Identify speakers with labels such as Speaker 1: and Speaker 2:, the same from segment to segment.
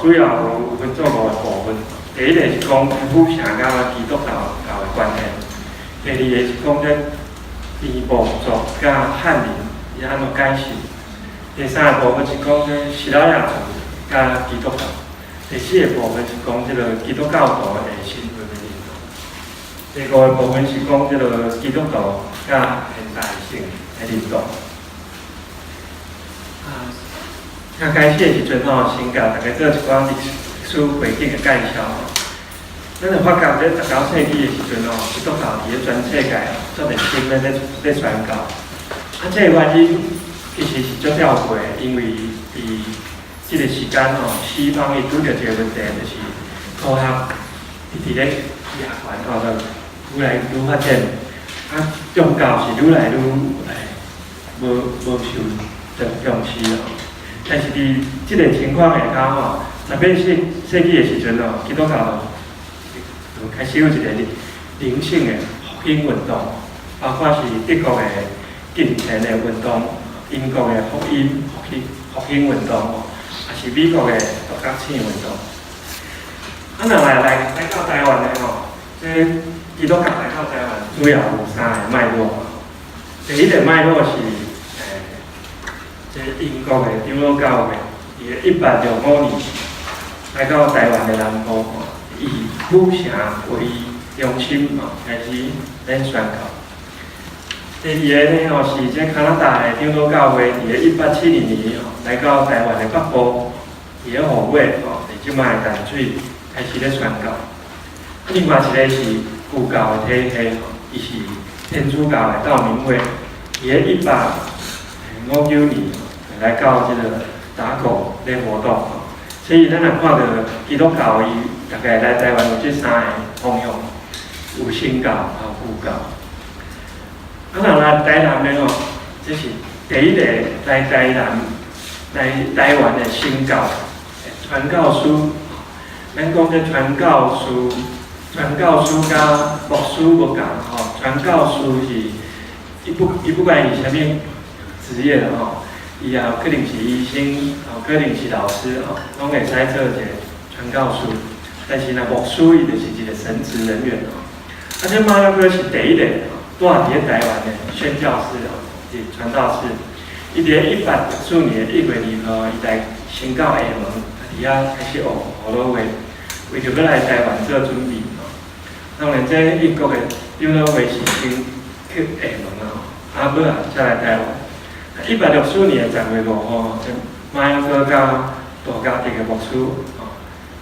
Speaker 1: 主要有分做5个部分。第一个是讲府城甲基督教的关系，第二个是讲这平埔族甲汉人伊安怎改信，第三个部分是讲这西拉雅族甲基督教，第四个部分是讲这个基督教徒的身份的认同，第五个部分是讲这个基督徒甲现代性的认同。刚开始的时阵吼，先甲大家做一寡历史背景的介绍吼。咱就发觉在19世纪的时阵吼，基督教伫咧全世界做热心咧咧宣教。这个原因其实是足吊诡的，因为伫这个时间吼，西方伊拄着一个问题，就是科学伫咧野权吼，就愈来愈发展，宗教是愈来愈无受重视咯。但是伫这个情况下头吼，20世纪的时阵吼，基督教就开始有一个灵性的复兴运动，包括是德国的敬虔的运动、英国的福音复兴运动，也是美国的独角醒运动。若来到台湾的吼，这基督教来到台湾主要有3个脉络。第一个脉络是这英国的长老教会，伫1865年来到台湾的南部，以府城为中心开始咧宣教。第二个呢是这加拿大的长老教会，伫1870年来到台湾的北部，伫咧湖尾伫即卖淡水开始咧宣教。另外一个是旧教的体系，伊是天主教的道明会，伫咧1859年。来到这个打狗咧活动，所以咱若看到基督教伊大概来台湾有这3个方向，有新教也有旧教。若来台南咧吼，这是第一个来台湾的新教传教士。咱讲这传教士甲牧师无共吼，传教士是伊不管以啥物职业的吼。伊也有可能是医生，可能是老师，拢会使做一个传教士。但是呢，牧师伊就是一个神职人员。这马雅哥是第一个住伫咧台湾的宣教士是传道士。伊伫咧1894年1月2号，伊来先到厦门，伫遐开始学河洛话，为着要来台湾做准备。当然，这英国的长老会是先去厦门尾才来台湾。1864年10月5号，马雅哥甲大家庭的牧师，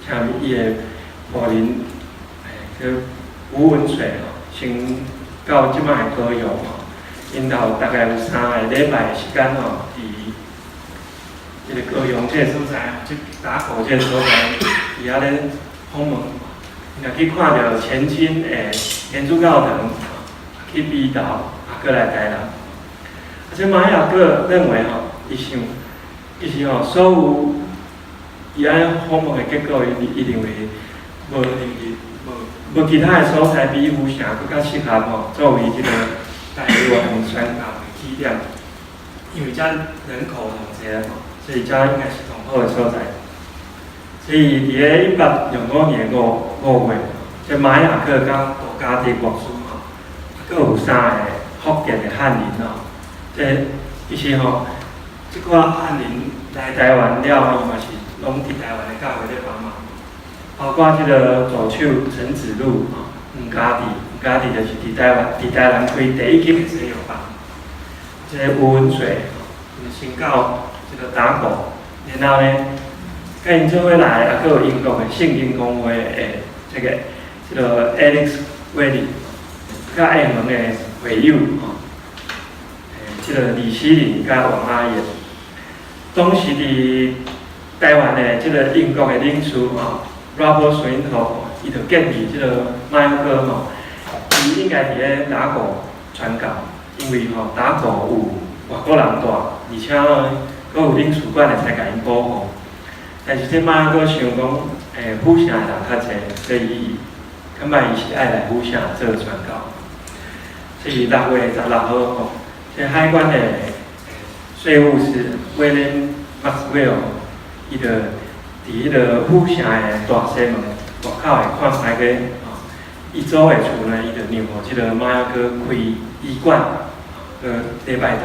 Speaker 1: 请伊的夫人，叫吴文水，先到即摆的高雄，因后大概有3个礼拜的时间伫这个高雄这个所在，即打狗这个所在，伫遐咧访问，若去看到前清的天主教堂，去比斗，过来台南。这马雅各认为伊是所有伊安访问的结果，伊认为无其他的所在比府城更较适合作为这个台湾宣教的起点，因为遮人口同济所以遮应该是同好的所在。所以伫咧1865年5月，这马雅各甲大家庭牧师佫有3个福建的汉人伊是即寡汉人来台湾了，伊嘛是拢伫台湾的教会咧帮忙，包括即个助手陈子路黄家己就是伫台南开第一间的西药房。即个吴文水，先到即个打狗，然后呢，甲因做伙来，还佫有英国的圣经公会的即个 Alex Welly， 甲厦门的会友即个李希林甲王阿燕，当时伫台湾的即个英国的领事Robert Swinton， 伊就建议即个马雅各伊应该伫咧打狗传教，因为打狗有外国人带，而且佫有领事馆会使甲因保护。但是这马雅各想讲，府城的人较济，所以伊感觉伊是爱来府城做传教。所以6月16号这海关的税务师威廉·马斯韦尔，伊就伫伫迄个府城的大西门外口会看三个伊租的厝呢，伊就让互即个马仔哥开医馆，礼拜堂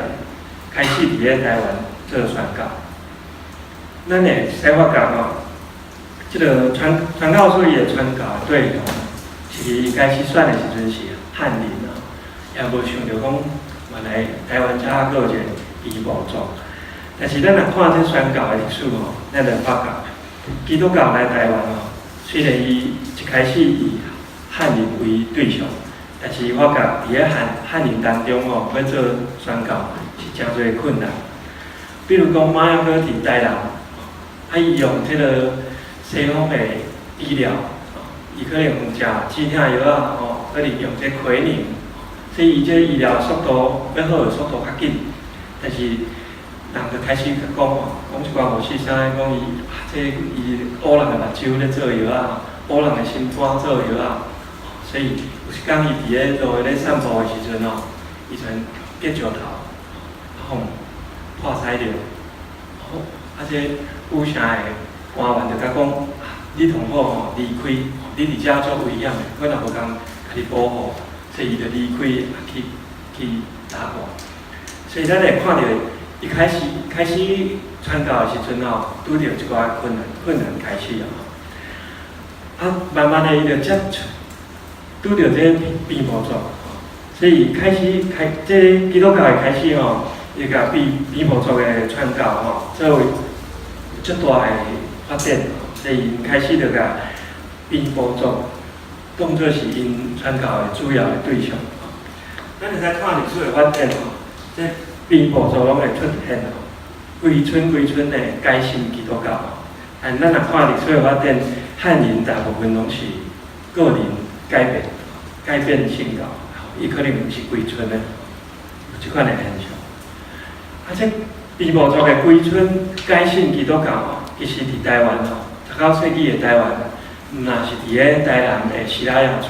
Speaker 1: 开始伫咧台湾做宣教。咱会使发觉即个传教所伊的传教的对象，其实伊开始选的时阵是汉人也无想着讲原来台湾遮还有一个伊无族。但是咱若看这宣教的历史咱就发觉基督教来台湾虽然伊一开始以汉人为对象，但是我甲伫咧汉人当中要做宣教是真侪困难。比如讲马仔哥伫台南，伊用即个西方的医疗，伊可能用食止痛药可能用这奎宁，所以伊这医疗速度要好的速度较紧。但是人就开始讲讲一寡无事啥，讲伊乌人的目睭咧做药乌人的心肝做药所以有一天伊伫咧路咧散步的时阵伊全跌石头，破屎着，这府城的官员就甲讲，你同好离开，你伫遮做危险的，我若无共甲你保护，所以伊就离开去打工。所以咱会看到，伊开始传教的时阵拄着一寡困难开始慢慢的伊就接触。拄着这变魔族，所以这基督教的开始伊甲变魔族的传教作为足大的发展，所以因开始就甲变魔族当作是因传教的主要的对象。咱会使看历史的发展这变魔族拢会出现规村的改信基督教。但咱若看历史的发展，汉人大部分拢是个人改变信教，伊可能毋是规村的，有即款的现象。这变魔族的规村改信基督教其实伫台湾19世纪的台湾，毋若是伫咧台南的西拉雅厝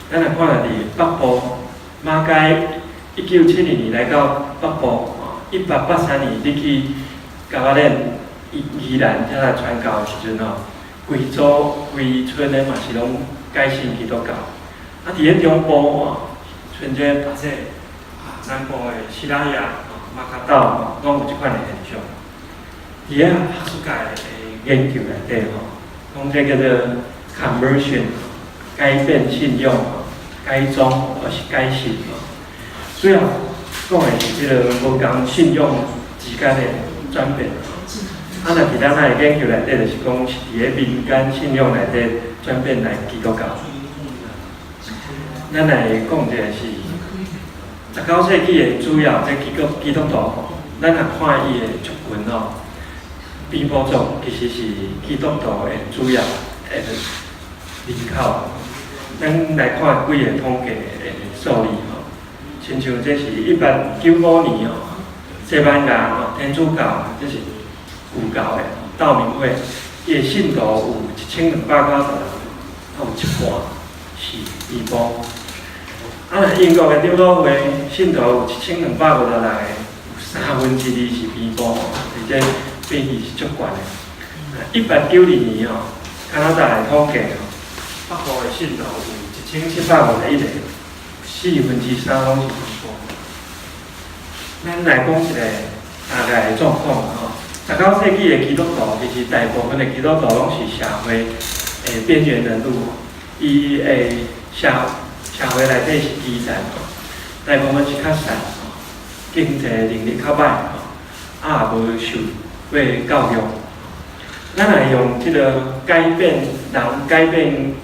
Speaker 1: 咱若看到伫北部马街1972年来到北部1883年你去高仔岭宜兰遮来传教的时阵规村的嘛是拢改信基督教。伫咧中部像这南部的西拉雅、马卡岛拢有即款的现象。伫咧学术界的研究内底讲这叫做 conversion， 改变信用、改宗或是改信主要讲的是即个无共信用之间的转变。若伫咱的研究内底，就是讲是伫咧民间信用内底转变来基督教。咱来讲者是19世纪的主要基督徒，咱若看伊的族群变魔族其实是基督徒的主要的人口。咱来看几个统计的数字亲像这是1895年西班牙天主教，这是旧教的道明会，伊的信徒有1290人，有一半是移步。英国的长老会信徒有1256个，有2/3是移步，而且比例是足悬的。1892年加拿大的统计北部的信徒有1751个，3/4拢是移步。咱来讲一个大概的状况19世纪的基督徒，其实大部分的基督徒拢是社会的边缘人物，伊的社会内底是基层大部分是较散经济能力较歹也无受过教育。咱来用即个改变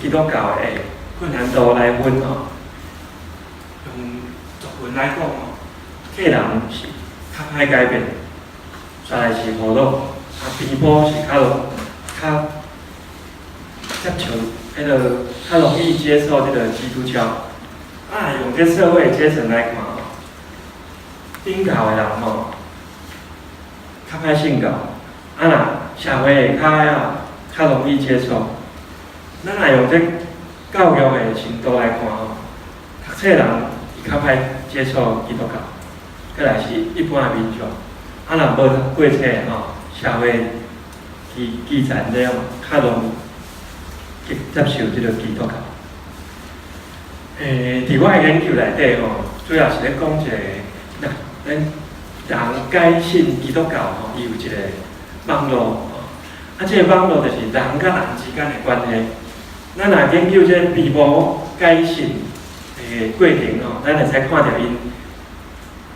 Speaker 1: 基督教的困难度来分用族群来讲客人是较歹改变，再来是普通，边坡是较接受迄个较容易接受这个基督教。用这社会阶层来看顶头的人较歹信教，社会较容易接受。咱若用这教育的程度来看读册人伊较歹接受基督教，再来是一般的民众，若无读过册社会基层这样较容易接受即个基督教。伫我的研究内底吼，主要是咧讲一个，咱人改信基督教吼，伊有一个网络。即个网络就是人甲人之间的关系。咱若研究这父母改信的过程吼，咱会使看到因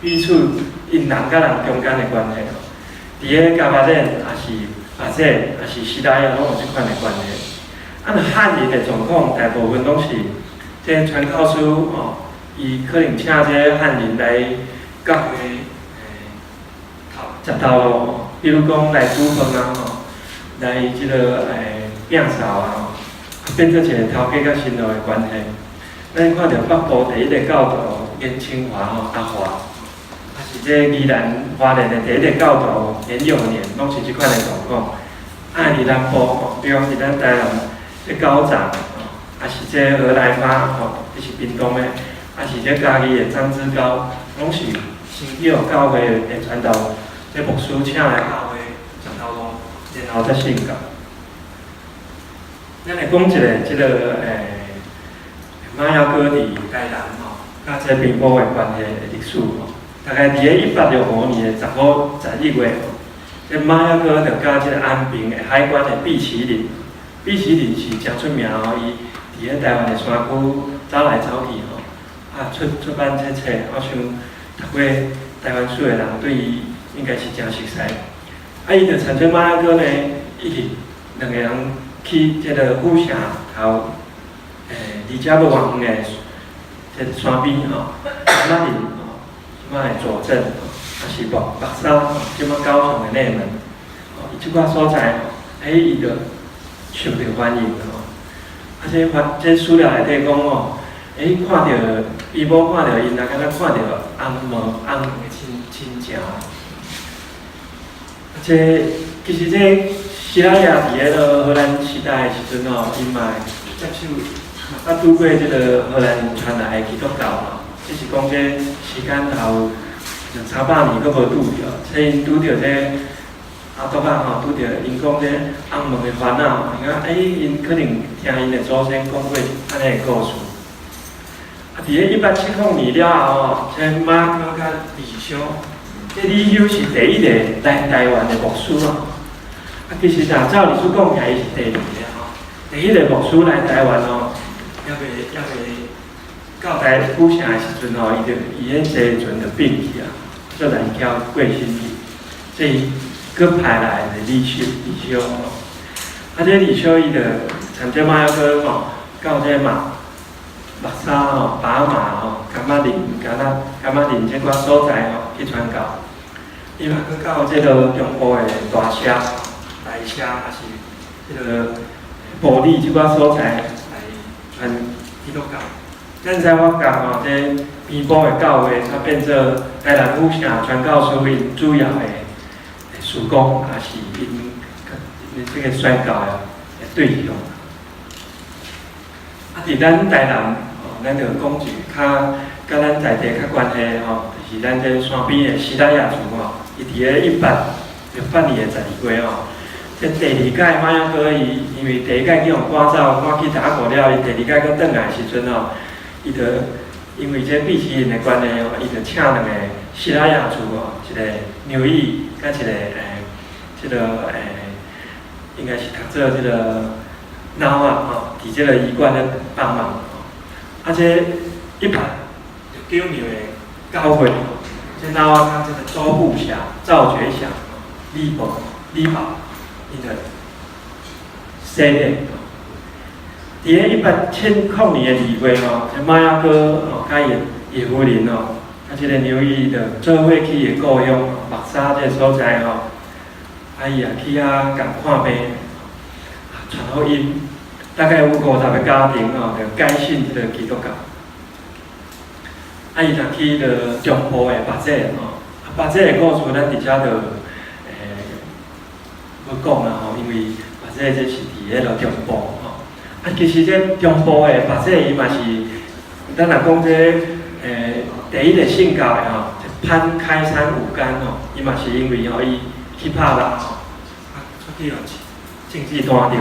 Speaker 1: 彼此因人甲人中间的关系吼。伫个加巴人也是法者，也是时代啊，拢有即款的关系。若汉人的状况，大部分拢是这传教士吼，伊可能请这汉人来教会接头路吼，比如讲来煮饭啊吼。来即个摒扫啊，变做一个头家甲新郎的关系。咱看到北部第一个教导严清华吼阿华，啊是这宜兰花莲的第一个教导严永年，拢是即款的状况。伫南部吼，比如是咱台南这高长吼，啊是这荷兰妈吼，这是屏东的，啊是这嘉义的张志高，拢是新有教会的传道，这牧师请来教会讲道路。然后再信教。咱来讲一个即个马雅哥伫台南吼，甲这屏幕的关系的历史吼。大概伫个1865年的11月吼，这马雅哥就甲即个安平的海关的毕麒麟，毕麒麟是真出名吼，伊伫个台湾的山区走来走去吼，出版这册，我想读过台湾史的人对伊应该是真熟悉。伊就参做马雅哥呢，一起两个人去即个虎城头，离遮要往远的即山边吼，即摆林吼，即摆的左镇吼，也是木山吼，即摆高雄的内门，伊即块所在吼，伊就受到欢迎吼。这史料内底讲吼，看到伊某看到因，若敢若看到翁的亲情。其实希拉雅伫个荷兰时代的时阵吼，因嘛接受拄过即个荷兰传来的基督教吼，只是讲这时间后200年佫无拄着，所以因拄着这阿督仔吼，拄着因讲这翁问的烦恼，因可能听因的祖先讲过安尼的故事。伫个1870年了后吼，这马哥甲李修。这李修是第一个来台湾的牧师哦。其实照历史讲起来，伊是第二个吼。第一个牧师来台湾哦，还未到台府城的时阵吼，伊迄时阵就病去啊，做难巧过身去。所以佫派来的李修吼。这李修伊就参这马雅哥吼，到这目沙吼、巴马吼、柑仔林、柑仔林这寡所在吼去传教。伊嘛佫到这个中部的大社、大社，也是这个埔里这寡所在来传基督教。咱知我讲吼，这边埔的教会，它变做台南府城传教士因主要的事工，也是因这个宣教的对象。伫咱台南。咱就讲一较甲咱在地较关系吼，就是咱这山边的西拉雅族吼，伊伫个1868年的12月吼，这第二届马雅哥因为第一届去互赶走，赶去打过了，伊第二届搁转来的时阵吼，伊就因为这毕麒麟的关系吼，伊就请两个西拉雅族吼，一个牛裔，甲一个这个应该是读做这个脑啊吼，伫这个医馆咧帮忙。这100就9年的教会，这脑啊，这个周富祥、赵觉祥、李宝，伊的生日。伫个1870年的2月吼，这马雅哥吼，甲叶夫人吼，这个牛伊就做伙去伊故乡目沙这个所在吼，伊也去遐共看病，传福音。大概有50个家庭吼，就改信这个基督教。伊就去着中部的八姐吼，八姐的故事咱伫遮就要讲啦吼，因为八姐这是伫迄个中部吼。其实这中部的八姐伊嘛是，咱若讲这第一个信教的吼，潘开山武干吼，伊嘛是因为吼伊去拍人吼，出去政治单着，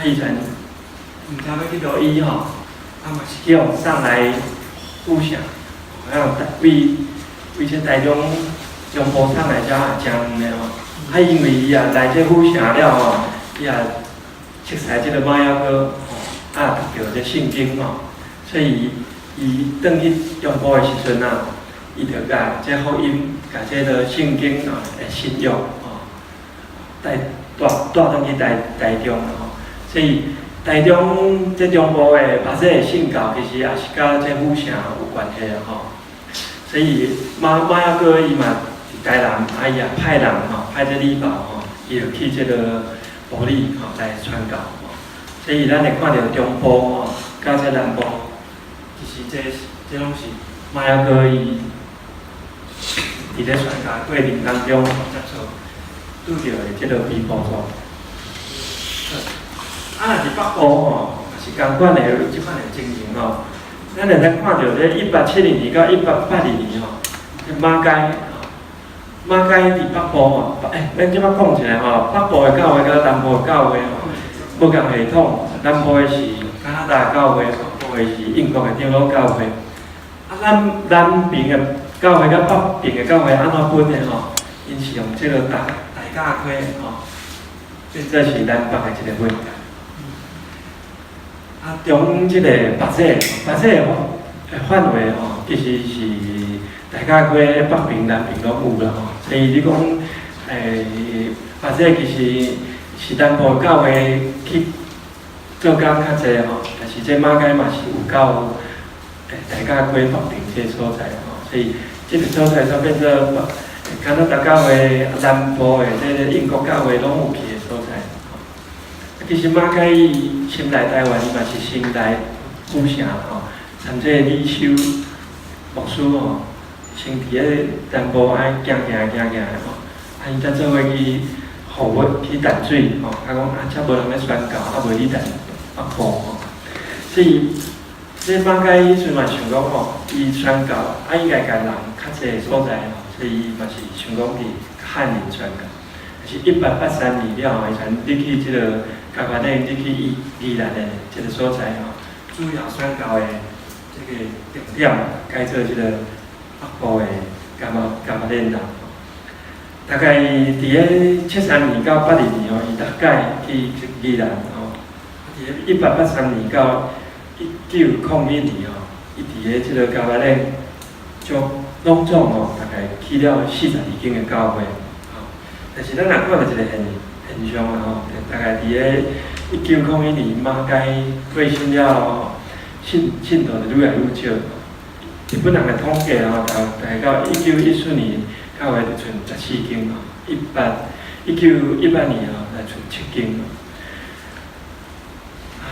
Speaker 1: 伊全毋知要去倒医吼，嘛是叫送来府城，为这台中部送来遮也真远的吼。因为伊来这府城了吼，伊也熟悉这个马雅哥读着这圣经吼，所以伊转去中部的时阵伊就甲这福音、甲这个圣经的信仰带转去台中吼，所以台中这中部的把这个信教其实也是甲这府城有关系吼。所以马雅哥伊嘛是台南，伊也派人派这李宝伊就去这个埔里来传教所以咱会看到中部甲这南部，其实这拢是马雅哥伊伫咧传教过程当中接触拄着的这个微波状。若是北部也是共款的即款的情形咱会使看到这1872年到1882年这马街伫北部咱即摆讲起来北部的教会甲南部的教会无共系统，南部的是加拿大教会，北部的是英国的长老教会。咱南边的教会甲北边的教会安怎分的因是用这个大教会变做是南北的一个分界。中即个北西的范围其实是大教会北边、南边拢有啦所以你讲北西其实是南部教会去做工较济但是这马街嘛是有够大教会北边这所在所以这个所在就变做加拿大教会、南部的这个英国教会拢有去的所在。其实马街伊先来台湾，伊嘛是先来府城参这李修牧师先伫咧南部行伊才做伙去服务去淡水讲遮无人咧宣教，无去淡北部所以这马街伊阵嘛想讲伊宣教伊家人较济的所在所以伊嘛是想讲去汉人宣教。是1883年了伊才入去这个台湾内入去宜兰的这个所在主要宣教的这个重点改做这个北部的加马连人大概伫咧73年到80年伊大概去宜兰伫咧1883年到1901年伊伫咧这个加马连就拢总大概去了42间的教会。但是咱若看到一个现象大概伫咧1901年马街过身了信徒就愈来愈少。日本人的统计大概到1914年教会就剩14间1918年才剩7间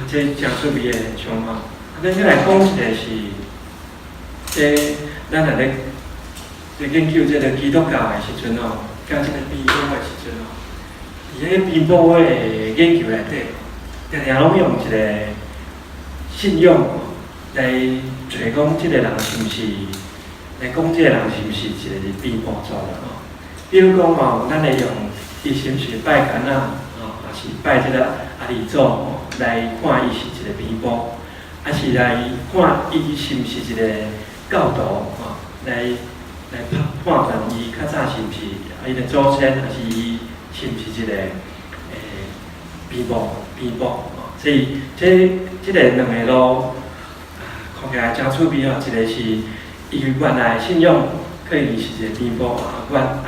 Speaker 1: 这真趣味的现象咱先来讲一个是咱若咧研究这个基督教的时阵甲这个编报的时阵伫咧编报的研究内底，常常拢用一个信仰来找讲这个人是毋是，来讲这个人是毋是一个编报做的比如讲咱会用伊是毋是拜干还是拜这个阿里祖来看伊是一个编报，还是来看伊是毋是一个教徒来判断伊较早是毋是伊的祖先，还是伊是毋是一个编报所以这个两个路看起来真趣味一个是伊原来的信仰可能是一个编报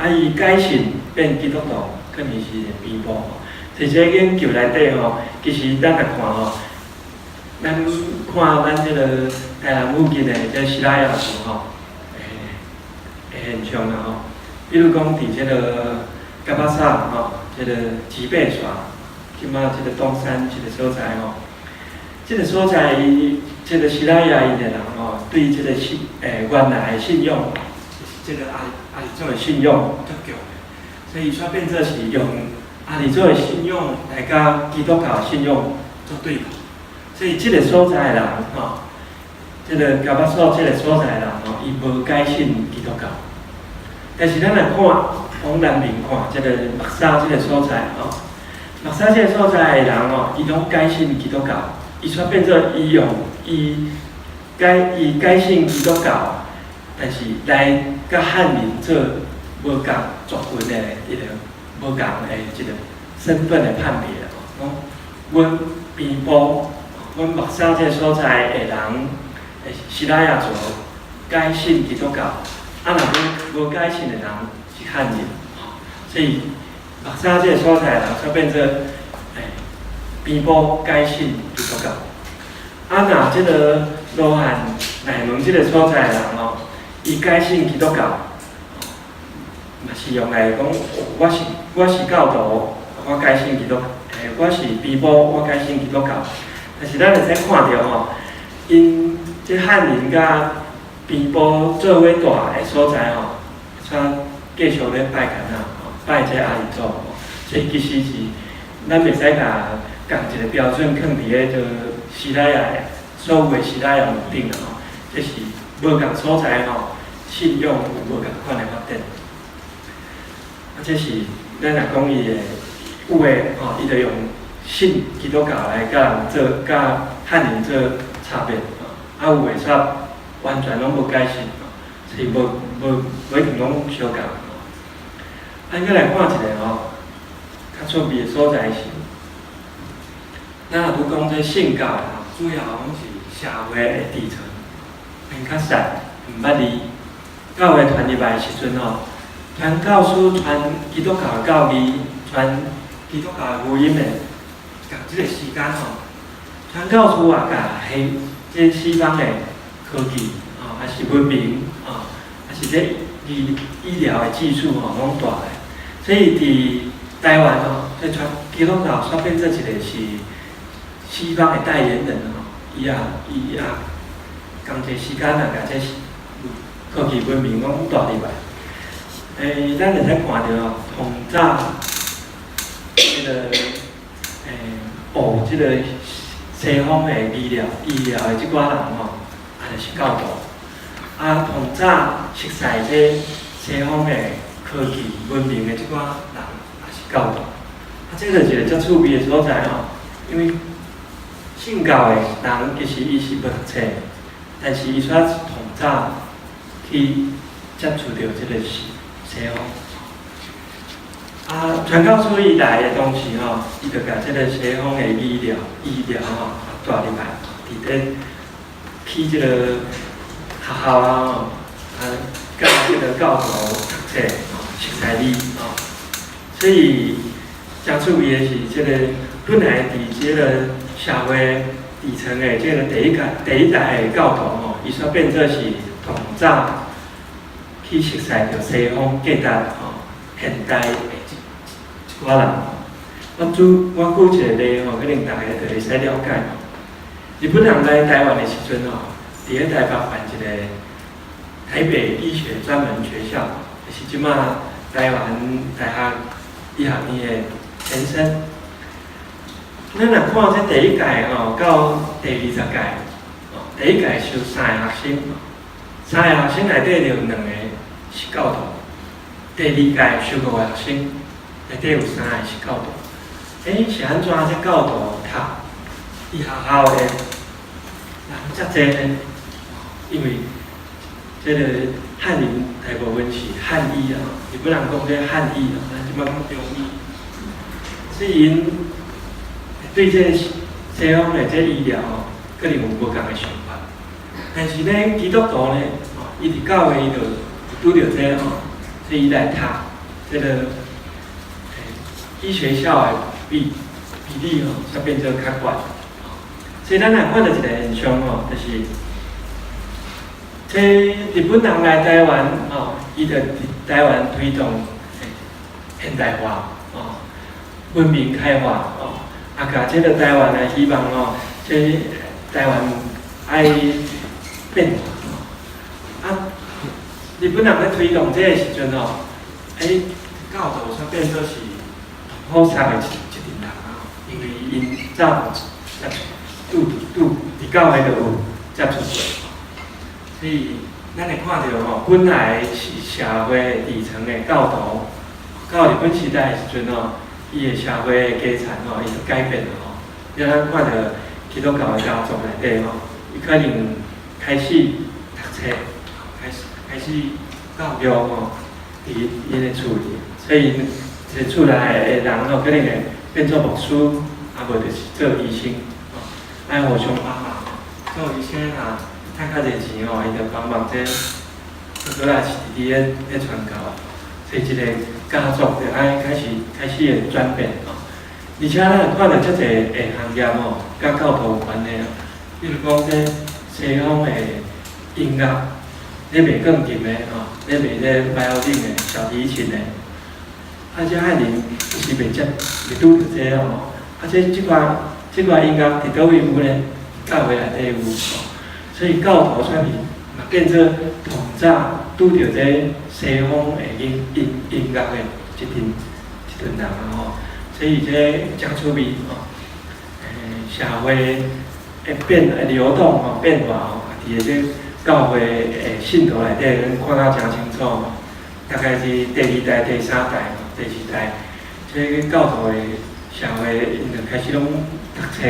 Speaker 1: 伊改信变基督徒可能是一个编报在这个研究内底其实咱来看咱看咱这个台南附近的这西拉雅族现象比如讲伫这个加巴萨这个吉贝耍，即马这个东山这个所在这个所在这个西拉雅裔的人对这个原来的信仰，这个阿里祖的信仰足强的，所以煞变做是用阿里祖的信仰来甲基督教的信仰做对抗，所以这个所在的人这个加巴萨这个所在的人伊无改信基督教。但是咱来看，往南面看，这个目沙这个所在60岁所在的人哦，伊拢改信基督教，伊却变做伊改信基督教，但是来甲汉人做无共族群的一个无共的一个身份的判别哦。阮边部，阮60岁所在的人，西拉雅族改信基督教，若无改信的人是汉人，所以60岁所在的人却变做边部改信基督教。若即个罗汉内门即个所在的人哦，伊改信基督教，嘛是用来讲，我是教徒，我改信基督，我是边部，我改信基督教。但是咱会使看到吼，因即汉人甲边部做伙大的所在吼，像继续咧拜神啊，拜这阿里祖，所以其实是咱袂使甲共一个标准放伫咧就西拉雅的所有的西拉雅门顶啦吼，这是无共所在吼，信仰有无共款的发展。这是咱若讲伊的有诶吼，伊就用信基督教来甲人做，甲汉人做差别有诶煞完全拢无改信是无一定拢相共咱再来看一下较趣味的所在是，咱若拄讲这信教的主要拢是社会的底层，因较瘦，毋捌字。教会传入来的时阵传教书传基督教的教义，传基督教的福音的，甲即个时间传教书甲即西方的科技还是文明还是这医疗的技术拢大个，所以伫台湾这传基督教煞变做一个是西方的代言人伊共一时间甲这科技文明拢带入来。咱会使看到从早即个学即个西方的医疗的即寡人就是教徒。从早熟悉这西方的科技文明的即寡人也是教徒。这就是一个足趣味的所在因为信教的人其实伊是无读册，但是伊却从早去接触到即个西方。传教书伊来的当时伊就甲即个西方的医疗带入来，伫咧去即个学校教即个教徒读册熟悉字所以真趣味的是，即个本来伫即个社会底层的即个第一代的教徒伊煞变做是从早去熟悉着西方价值现代的一寡人。我举一个例可能大家就会使了解日本人来台湾的时阵伫咧台北办一个台北医学专门学校，就是即马台湾大学医学院的前身。咱若看这第一届到第20届第一届收3个学生，3个学生内底就2个是教徒，第二届收5个学生，内底有3个是教徒。是安怎这教徒读伊学校的人遮济呢？因为这个汉人大部分是汉医日本人讲这汉医咱即摆讲中医，所以因对这西方的这医疗可能有无共的想法。但是呢，基督徒呢，伊伫教会伊就拄着这所以伊来读这个医学校的比例才变做较悬。所以咱来看到一个现象就是这日本人来台湾伊就伫台湾推动现代化文明开化甲这个台湾希望这台湾爱变化日本人咧推动这个时阵教徒煞变做是好杀的一群人因为因早伫教会就有接触过，所以咱会看到本来是社会底层的教徒，到日本时代的时阵伊个社会的家产吼，伊就改变了吼。你咱看到基督教的家族内底吼，伊可能开始读册，开始教育吼，伫因的厝里，所以一个厝内的人吼，可能会变做牧师，啊无就是做医生，吼，爱互相帮忙。做医生啊，趁较侪钱吼，伊就帮忙这，倒来是伫咧传教，所以一个家族就爱开始会转变吼。而且咱看到遮侪个行业吼，甲教徒有关系啊，比如讲这西方的音乐，咧卖钢琴的吼，咧卖这violin的小提琴的，啊，遮汉人是袂拄着这吼，啊，即款音乐伫倒位有呢？教会内底有吼，所以教徒算是嘛变做同早拄着这西方的音乐的一群人啊吼。所以这讲趣味吼，社会会流动吼变化吼，伫个这教会的信徒内底，咱看到诚清楚吼。大概是第2代、第3代、第4代，这教徒的社会因就开始拢读册，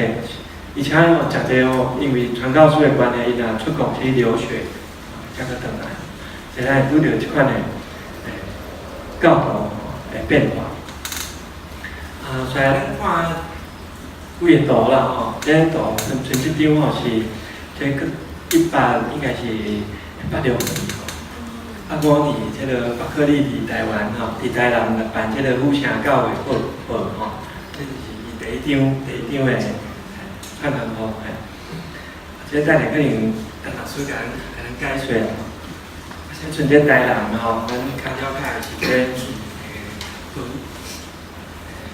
Speaker 1: 而且吼诚济吼，因为传教士的关系，因也出国去留学，才个转来，所以咱会拄着即款的教徒的变化。虽然咱看几个图啦吼，这个图像即张吼是这个应该是86年吼。啊，我伫这个巴克利伫台湾吼，伫台南办这个府城教会报吼，这是伊第一张的汉人号嘿。这等下可能陈老师甲咱解说啦。先像这台南吼，咱较了解的是这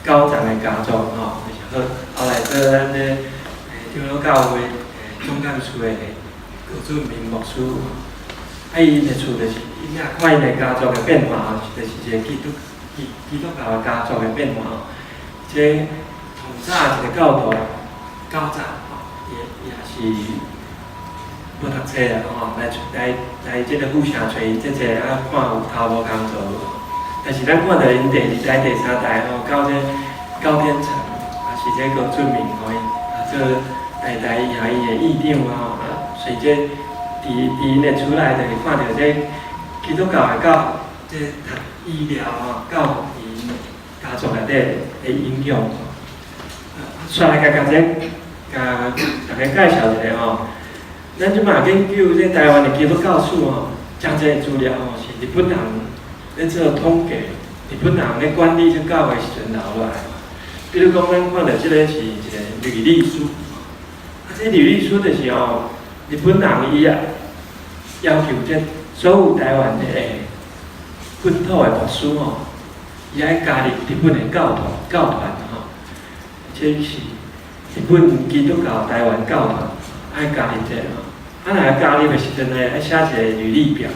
Speaker 1: 高长的家族吼，非常好。后来做咱这长老教会总干事的高准明牧师，啊，伊的厝就是伊也看因的家族的变化吼，就是一个基督教的家族的变化吼。这从早一个教徒较早吼，也是要读册啦吼，来这个府城找伊这个啊，看有头无工做。但是咱看到因第2代、第3代吼，到这高天成，也是这个准明吼，做代以下伊的议长吼，随这伫咧厝内就是看到这基督教的到这读医疗吼，到因家族内底的影响。煞来甲大家介绍一下吼，咱即马研究这台湾的基督教史吼，将这资料吼是日本人咧做统计，日本人咧管理这教会时阵留落来。比如讲，咱看到这个是一个履历书，啊，这履历书就是吼，日本人伊啊要求这所有台湾的本土的牧师吼，伊爱加入日本的教团吼，这是日本基督教台湾教团爱加入这吼，啊，若加入的时阵呢，爱写一个履历表。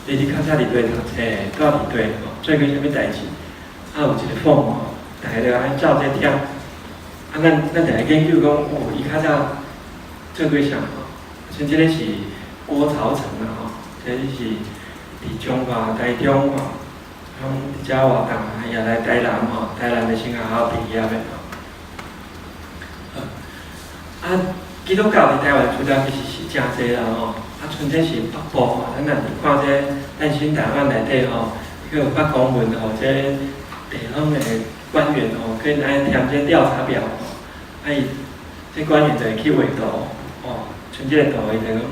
Speaker 1: 你较早伫对读册，到伫对吼，做过啥物代志？啊，有一个缝吼，大家就爱照这贴。啊，咱就来研究讲，哦，伊较早做过啥吼？像这个是郭朝成啊吼，这是伫中华台中吼，从伫遮活动，也来台南吼，台南的先学校毕业的吼。啊，基督教伫台湾出了其实是诚济啦吼。啊，像这是北部吼，咱若是看这咱新台湾内底吼，迄个北公文吼，这地方的官员吼，可以来填这调查表吼，啊伊这官员就会去画图哦，像这个图伊就讲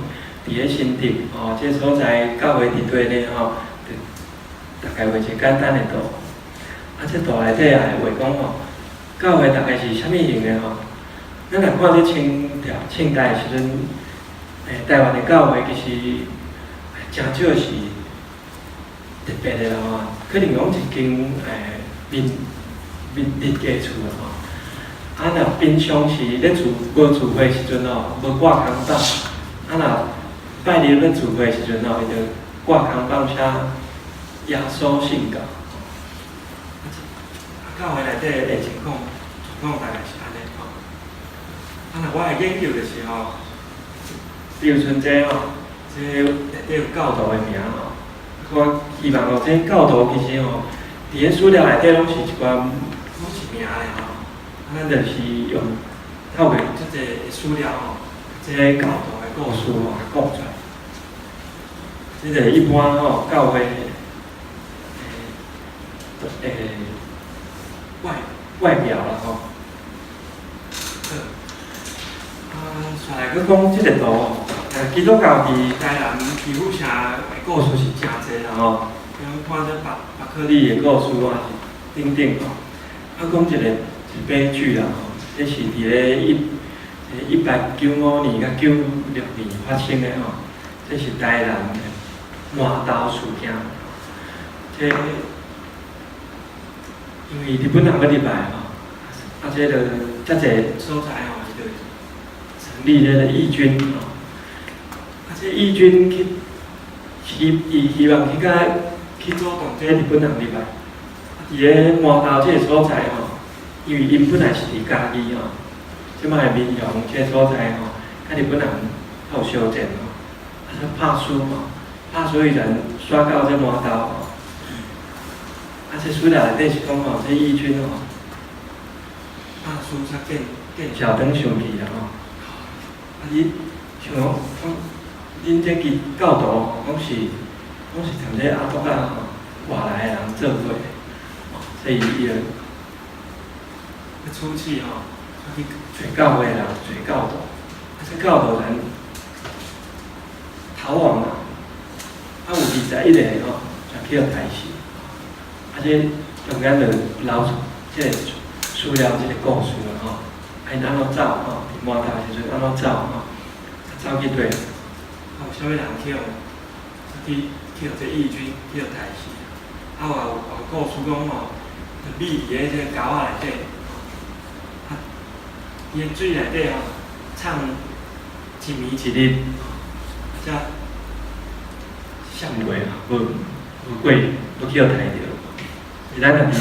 Speaker 1: 伫咧新竹吼，这所在教会伫对咧吼，大概画一个简单的图，啊这图内底也会画讲吼，教会大概是啥物型的吼，咱若看这清代的时阵。台湾的教会其实真少是特别的啦吼，可能讲一间民家厝啦吼。啊，若平常时咧无聚会时阵吼，无挂空板；啊，若拜日咧聚会时阵吼，伊就挂空板写耶稣信教。教会内底的情况大概是安尼吼。啊，若我来研究的时候。比如像这吼，这内底有教徒的名吼，我希望吼，这教徒其实吼，伫咧史料内底拢是一寡，拢是名咧吼，咱就是用透过即个史料吼，即个教导的故事吼，讲出来。即个一般吼，教会外表啦吼。再来佫讲即个图吼，基督教伫台南基督城的故事是真侪啦吼，比如看这巴克利的故事啊，是等等吼。啊，讲一个悲剧啦吼，这是伫咧1895年甲96年发生的吼，这是台南的麻豆事件。这因为日本人要入来吼，这个遮侪所在吼，伊就成立这个义军吼。这义军希望去主动这日本人入来。伫个麻豆这个所在吼，因为因本来是伫嘉义吼，即摆民雄这个所在吼，甲日本人有相战吼，拍输吼，拍输伊人刷到这麻豆吼。这书内底是讲吼，这义军吼，拍输才见小灯上去啦吼。你像讲，恁这支教导吼，讲是踮咧阿国啊吼，外来的人做伙，所以伊个出去吼，去找教会人，找教导，这教导人逃亡啦，有21个吼，就去互杀死。这中间就留即个史料，即个故事啦吼，因安怎走吼？伫麻豆时阵安怎走吼？走去对，有啥物人去互这义军去互杀死？啊，有故事讲吼，就秘伫咧这个沟仔内底，伊个水内底吼，藏一暝一日，才上袂啊，无过，无去互杀着。咱若伫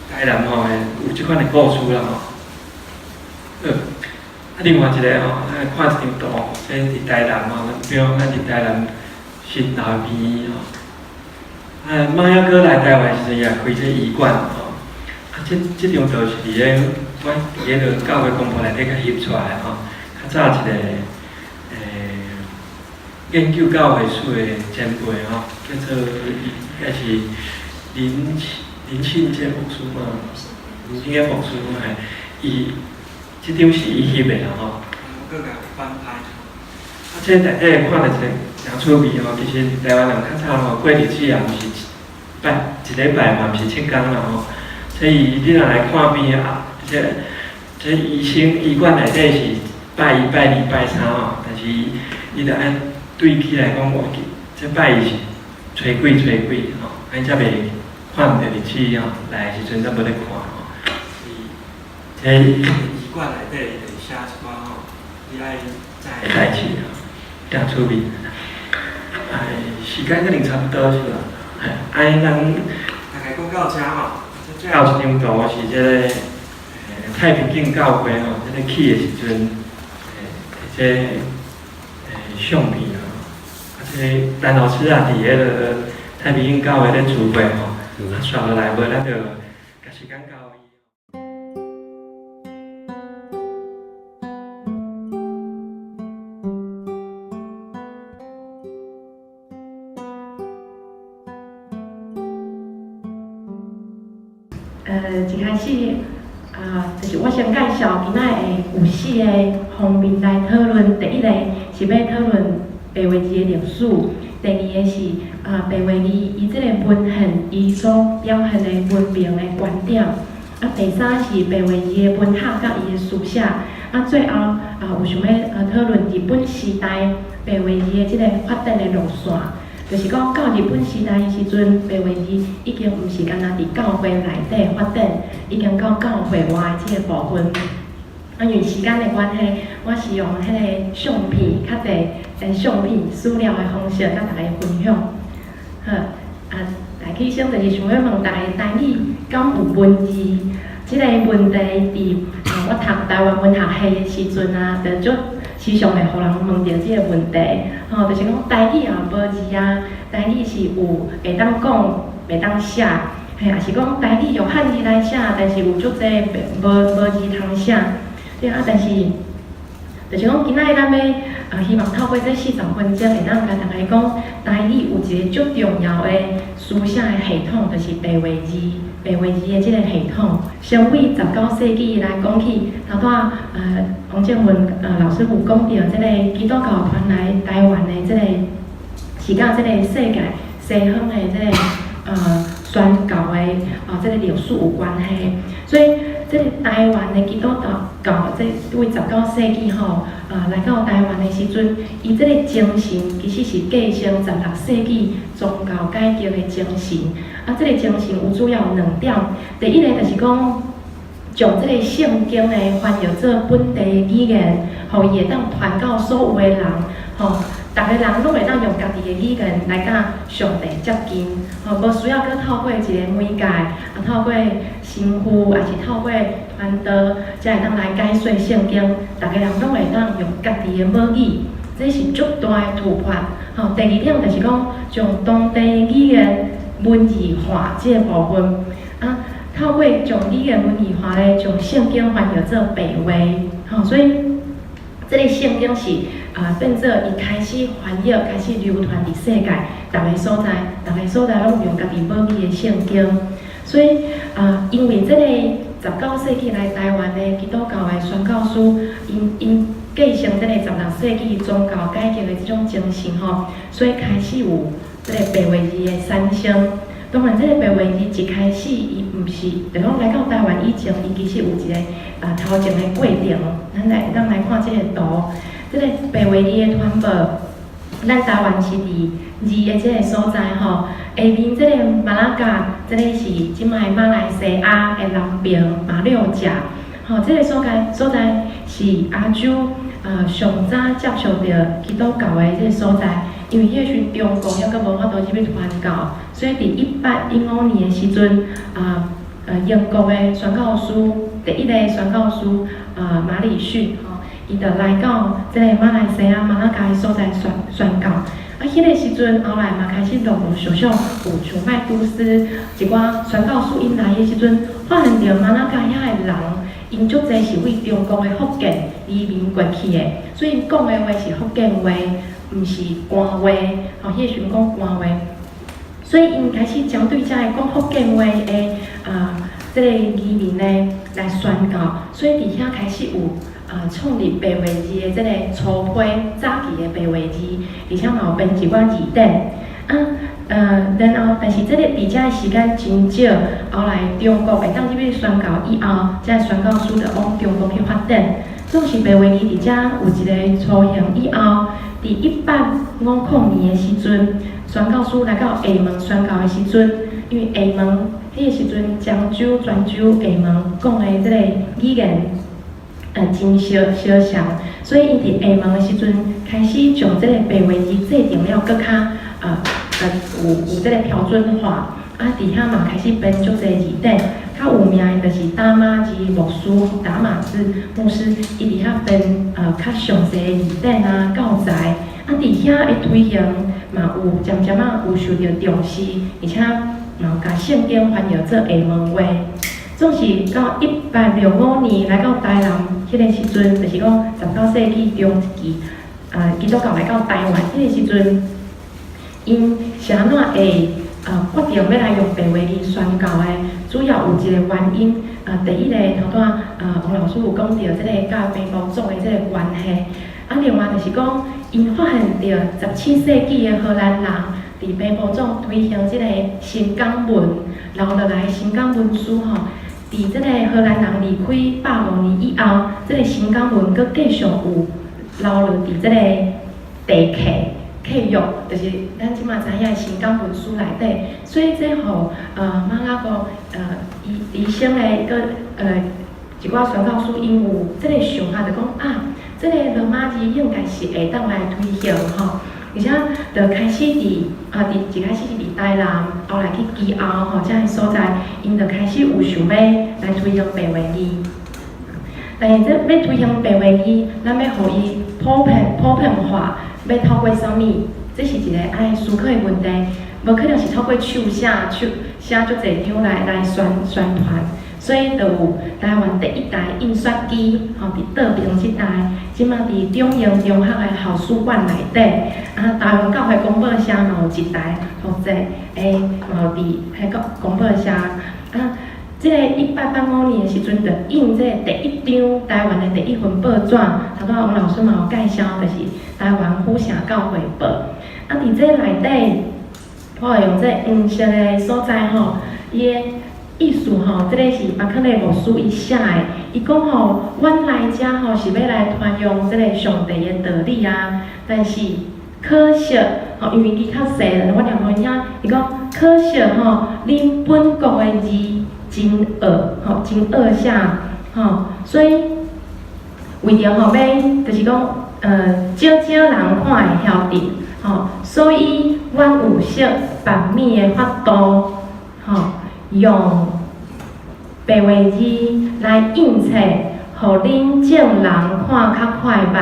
Speaker 1: 台南吼，有即款的故事啦吼。另外一个吼，咱看一张图，这伫台南吼，比如咱伫台南新大边吼，马雅哥来台湾时阵也开这医馆吼。这张图是伫咧阮伫咧个教会公布内底甲翕出来吼。较早一个研究教会史的前辈吼，叫做应该是。林信杰牧师嘛，林信杰牧师嘛，伊即张是伊翕的啦吼。佮甲翻拍。这内底看着真趣味吼，其实台湾人较早吼过日子也毋是一礼拜嘛，毋是7天啦吼。所以你若来看病啊，这医馆内底是拜1、拜2、拜3吼，但是你着按对起来讲，这拜1是吹鬼吼，安才袂。看毋到日子吼，来的时阵才无咧看吼。这医馆内底会写一寡吼，你爱知代志吼，真趣味。时间可能差不多是啦。咱大概讲到遮吼，最后一张图是这个太平境教会吼，这个起的时阵，这相片吼，这陈老师啊，伫迄个太平境教会咧聚会吼。刷落来，无咱就甲时间交伊。
Speaker 2: 一开始就是我先介绍今仔的有4个方面来讨论。第一个是要讨论白话字的历史。第二个是白话字伊即个文献伊所表现的文明的观点。第三是白话字的文学甲伊的书写。最后有想要讨论日本时代白话字的即个发展的路线。就是讲到日本时代的时阵，白话字已经毋是干那伫教会内底发展，已经到教会外的即个部分。因为时间的关系，我是用迄个相片较侪相片史料的方式，甲大家分享。好，来起先就是想要问大家，台语敢有文字？即个问题伫我读台湾文学系的时阵就足时常会互人问到即个问题。就是讲台语无字啊，台语是有会当讲、会当写，嘿，也是讲台语用汉字来写，但是有足侪无字通写，对啊，但是就是讲今仔咱要希望透过这40分钟，会当甲大家讲，台语有一个足重要的书写的系统，就是白话字的这个系统。上尾19世纪来讲起，头拄王建文老师有讲到这个基督教传来台湾的这个是甲这个世界西方的这个宣教的这个历史有关系，所以这个台湾的基督教这为19世纪来到台湾的时阵，伊这个精神其实是继承16世纪宗教改革的精神。这个精神有主要有2点，第一个就是讲，将这个圣经呢翻译做本地语言，互伊会当传到所有的人，逐个人拢会当用家己的语言来甲上帝接近，无需要搁透过一个媒介，透过神父，还是透过传道，才会当来解说圣经。逐个人拢会当用家己的母语，这是足大的突破。第二点就是讲，将当地语言文字化这个部分，透过将语言文字化咧，将圣经翻译做白话，所以这个圣经是变做伊开始翻译、开始流传伫世界，逐个所在拢用家己母语的圣经，所以因为这个19世纪来台湾的基督教的宣教师，因继承这个16世纪宗教改革的这种精神所以开始有这个白话字的产生。当然，这个白话字一开始伊毋是，就讲来到台湾以前，伊其实有一个头前的过程。咱来看这个图，这个白话字的传播，咱台湾是伫字的这个所在下面这个马拉加，这个是即卖马来西亚的南边马六甲，这个所在是亚洲上早接受到基督教的这个所在。因为迄时中国还阁无法度入去传教，所以伫1815年的时阵，英国的宣教师，第一个宣教师马礼逊，伊就来到这个马来西亚马拉加的所在宣教。迄个时阵后来嘛开始陆陆续续有像麦都斯一寡宣教师因来的时阵，发现着马拉加遐的人，因足侪是为中国的福建移民过去的，所以讲的话是福建话。毋是官话，迄时阵讲官话，所以因开始针对这个讲福建话的这个移民呢来宣教，所以伫遐开始有创立白话字的这个初批早期的白话字，而且嘛有编一寡字典。然后但是这个伫遮的时间真少，后来中国会当入去宣教以后，这宣教师就往中国去发展。总是白话字伫遮有一个雏形以后。伫1850年的时阵，宣教师来到厦门宣教的时阵，因为厦门迄个时阵漳州、泉州、厦门讲的这个语言真相像，所以因伫厦门的时阵开始将这个白话字制定了更较有这个标准化。伫遐嘛开始编足侪字典，较有名的就是达玛字牧师、达玛字牧师，伊伫遐编较详细的字典教材。伫遐的推行嘛有渐渐有受到重视，而且嘛有甲圣经翻译做厦门话。总是到1865年来到台南迄个时阵，就是讲19世纪中期，基督教来到台湾迄个时阵，因是安怎会决定要来用白话字宣教的，主要有一个原因。第一个头拄王老师有讲到即个甲北部族的即个关系。另外就是讲，因发现到17世纪的荷兰人伫北部族推行即个新港文，留落来新港文书伫即个荷兰人离开105年以后，即个新港文阁继续有留落伫即个地契约，就是咱即马知影新港文书内底，所以这互马拉个医生诶个一寡宣教师因有即个想法，就讲即个罗马字应该是会当来推行而且就开始一开始是伫台南，后来去基澳遮个所在，因就开始有想要来推行白话字。但是这要推行白话字，咱要互伊普遍化。要透过啥物？这是一个爱思考的问题。无可能是透过手写足侪张来宣传。所以就有台湾第一台印刷机，伫倒平即台，即马伫中英中学的校史馆内底，台湾教会广播社嘛有一台，负责嘛有伫迄个广播社。即个1885年的时阵，就印即个第一张台湾的第一份报纸，头拄王老师嘛有介绍，就是台湾府城教会报。伫这内底，我会用这黄色的所在伊的意思这个是巴克雷牧师伊写的。伊讲阮来遮是要来传扬这个上帝的道理但是可惜因为伊较细，我念互因听，伊讲可惜恁本国的字真恶，真恶写所以为着要就是讲少人看会晓得所以阮有设版面的法度用白话字来印册，互恁正人看较快捌。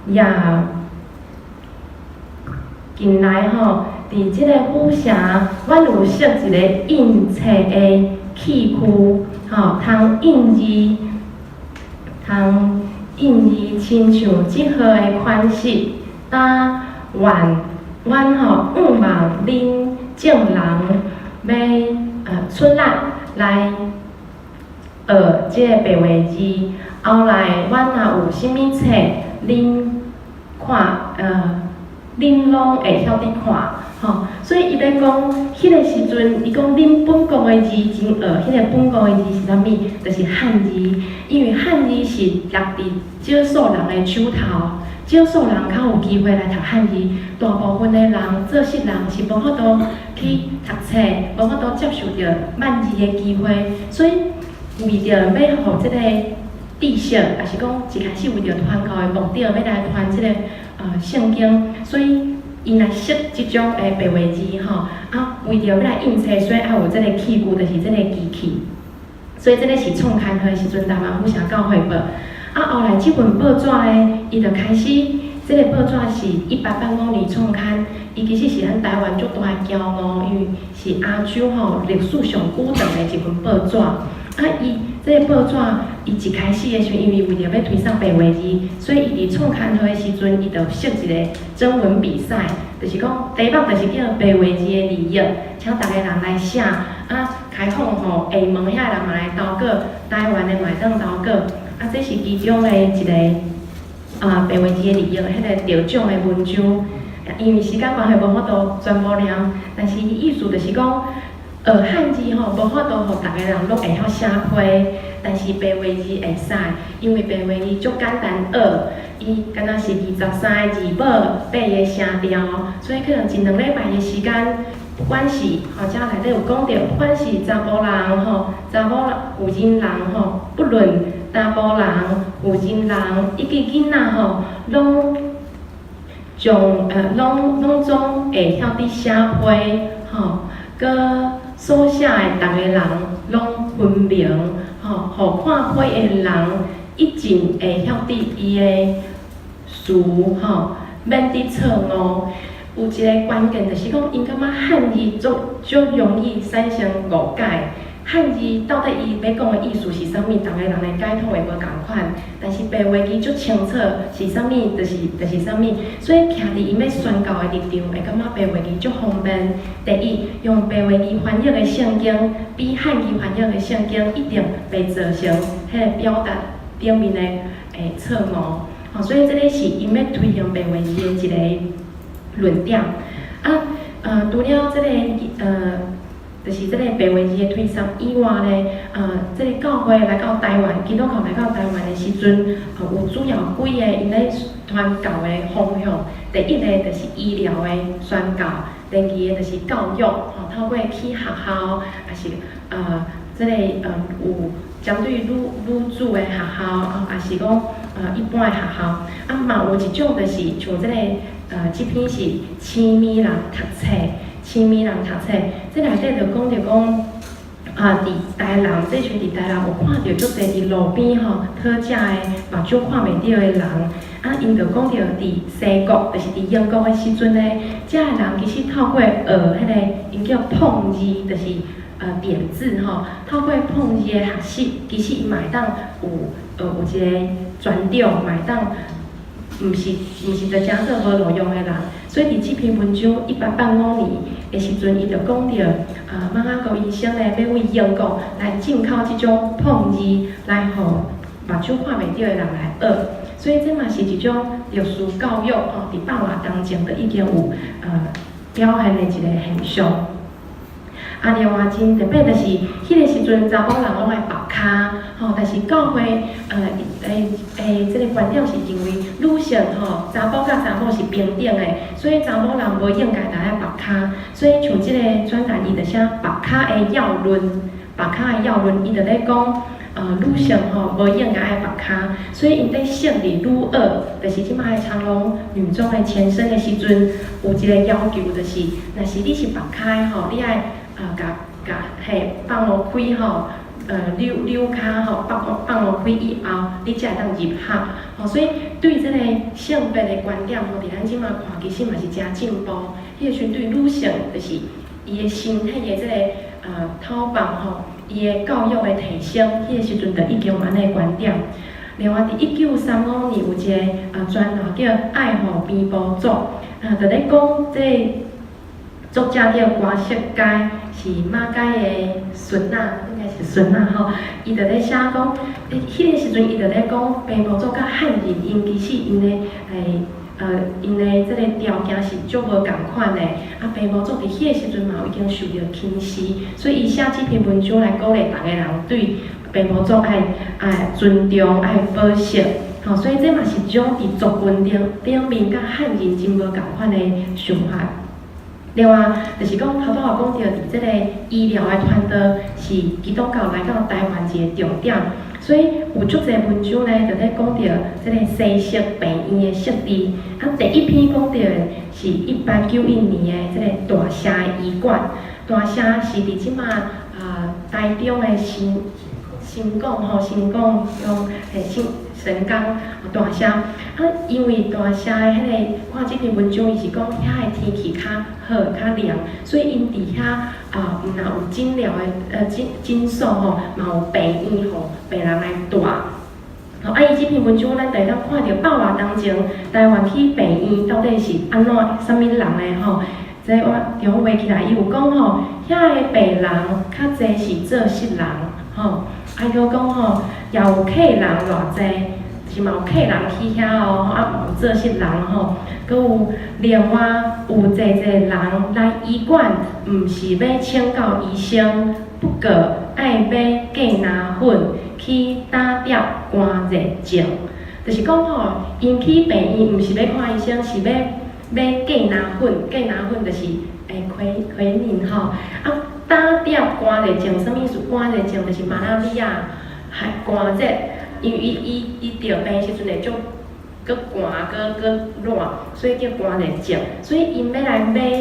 Speaker 2: 也近来伫即个府城，阮有设一个印册的器区，通印字亲像即号的款式，阮毋望恁正人要出力来学即个白话字，后来阮若有啥物册，恁看恁拢会晓得看所以伊要讲，迄个时阵，伊讲恁本国的字真恶，迄个本国的字是啥物？就是汉字，因为汉字是落伫少数人的手头。少数人较有机会来读汉字，大部分的人做事人是无法度去读册，无法度接受到慢字的机会，所以为着要互即个知识，也是讲一开始为着传教的目的，要来传即个圣经，所以因来设即种的白话字为着要来印册，所以爱有即个器具，就是即个机器，所以即个是创刊的时阵，台湾府城教会报。后来即份报纸呢，伊就开始，即个报纸是1885年创刊，伊其实是咱台湾足大的骄傲，因为是亚洲历史上久长的一份报纸。伊即个报纸，伊一开始的时阵，因为为着要推上白话字，所以伊伫创刊号的时阵，伊就设一个征文比赛，就是讲题目就是叫白话字的利益，请逐个人来写。开放下问遐人嘛来投稿，台湾的嘛会当投稿。这是其中的一个白话字的利益，迄个得奖的文章。因为时间关系无法度全部念，但是伊意思就是讲，汉字无法度互逐个人拢会晓写批，但是白话字会使，因为白话字足简单学，伊敢若是23个字母8个声调，所以可能一2礼拜的时间。不管是遮内底有讲到，不管是查甫人查某有钱人不论查甫人有钱人，以及囡仔拢拢总会晓得写批佮所写的逐个人拢分明互看批的人一定会晓得伊的词免得错误。有一个关键就是讲，因感觉汉字足容易产生误解。汉字到底伊要讲的意思是啥物？逐个人的解读会无共款。但是白话字足清楚是啥物，就是啥物。所以徛伫伊要宣教的立场，会感觉白话字足方便。第一，用白话字翻译的圣经，比汉字翻译的圣经一定袂造成迄个表达顶面的错误。所以这个是因要推行白话字的一个论点除了这个就是这个白话字的推崇以外呢，这个教会来到台湾，基督教来到台湾的时阵，有主要几个因咧传教的方向。第一个就是医疗的宣教，第二个就是教育，透过去学校，也是这个有针对女子的学校，也是讲一般的学校。嘛有一种就是像这个。这篇是青米人读册，青米人读册，这内底就讲着讲，伫台南这群伫台南有看到足侪伫路边讨食的目睭看袂到的人，因就讲到伫西国，就是伫英国的时阵咧，遮的人其实透过学迄个因叫碰字，就是点字透过碰字的学习，其实伊嘛会当有一个专长，嘛会当。毋是在真做无路用的人，所以伫即篇文章1885年的时阵，伊就讲到马雅高医生咧要为英国来进口即种碰字，来互目睭看袂到的人来学，所以这嘛是一种历史教育伫百外当前就已经有表现的一个现象。另外真特别就是迄个时阵查某人拢爱绑骹，但是教会这个观点是认为女性查甫甲查某是平等的，所以查某人无应该来爱绑骹，所以像即个专栏伊就写绑骹的要论，绑骹的要论，伊就咧讲女性无应该爱绑骹，所以因在设立女二，就是即摆的长隆女中的前身的时阵，有一个要求，就是若是你是绑骹的你爱甲放落开扭骹放落开以后，你才会当入学所以对即个性别的观点伫咱即摆看，其实嘛是真进步。迄个时阵对女性，就是伊的身体的即个讨棒伊的教育的提升，迄个时阵就已经有安尼观点。另外，伫1935年有一个专栏叫《爱护边部族》，就咧讲即作者叫关石阶，是马街的孙仔，应该是孙仔伊就咧写讲，迄个时阵伊就咧讲，边部族甲汉人因其实因的因的即个条件是足无共款的。边部族伫迄个时阵嘛已经受到轻视，所以伊写即篇文章来鼓励逐个人对边部族爱尊重、爱保惜。所以这嘛是一种伫族群顶面甲汉人真无共款的想法。另外，就是讲头拄有讲到，伫即个医疗的传道是基督教来到台湾一个重点，所以有足侪文章咧，就咧讲到即个西式病院的设置。第一篇讲到的是1891年的即个大社医馆，大社是伫即马台中的新港用神冈大社因为大社的迄个，看即篇文章，伊是讲遐的天气较好、较凉，所以因伫遐毋但有诊疗的诊所嘛有病院病人来住。伊即篇文章咱就会当看到百外当前台湾去病院到底是安怎啥物人的这我中画起来，伊有讲遐的病人较侪是做失人还佫讲也有客人偌济。是嘛有客人去遐嘛有做失人佫有另外有侪人来医馆，毋是要请教医生，不过爱买芥拿粉去打掉寒热症。就是讲因去病院毋是要看医生，是要买芥拿粉，芥拿粉就是奎宁打掉寒热症，啥物意思？寒热症就是马拉利亚，寒热。因为伊着病时阵会足佫寒佫热，所以叫寒热症。所以因要来买，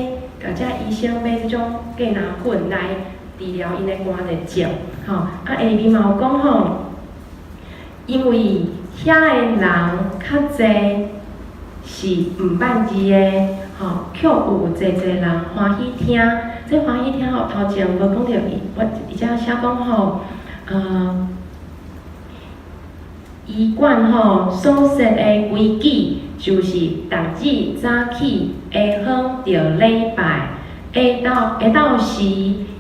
Speaker 2: 甲遮医生买即种芥拿粉来治疗因的寒热症。下面嘛有讲因为遐的人较侪是毋捌字的，却有侪人欢喜听。这欢喜听头前无讲到我遮写讲医馆所设的规矩，就是逐日早起下昏着礼拜，下昼时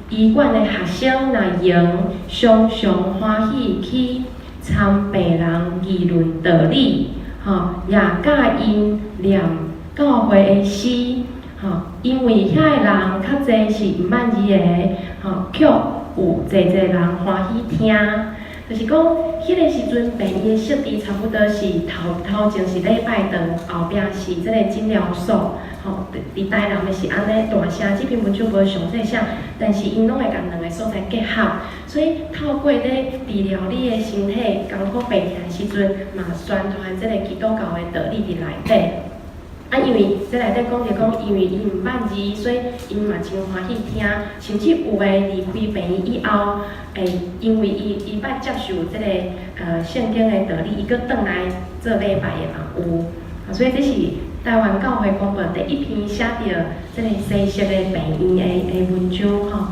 Speaker 2: 医馆的学生若用常常欢喜去参病人议论道理，也教因念教会的诗，因为遐的人较侪是毋捌字的，却有侪人欢喜听。就是讲，迄个时阵病院的设置差不多是头前是礼拜堂，后壁是即个诊疗所。伫台南的是安尼大社，即篇文章无详细写，但是因拢会甲两个所在结合，所以透过咧治疗你的身体艰苦病痛的时阵，嘛宣传即个基督教的道理伫内底。因为这内底讲着讲，因为伊毋捌字，所以伊嘛真欢喜听。甚至有诶离开病院以后，因为伊捌接受这个圣经诶道理，伊搁转来做礼拜诶嘛有。所以这是台湾教会广播第一篇写着这个西式诶病院诶文章吼。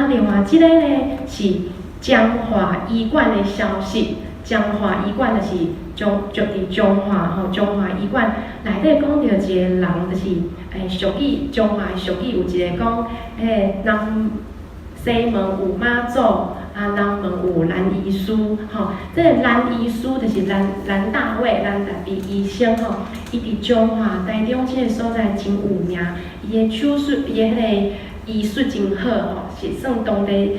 Speaker 2: 另外即个呢是彰化医院诶消息。彰化医院就是伫彰化吼，彰化医院内底讲着一个人，就是俗语，彰化俗语有一个讲，南西门有妈祖，南门有蓝医师，吼，这个蓝医师就是蓝大卫，蓝大卫医生吼，伊伫彰化台中即个所在真有名，伊的手术，伊的迄个医术真好吼，是算当地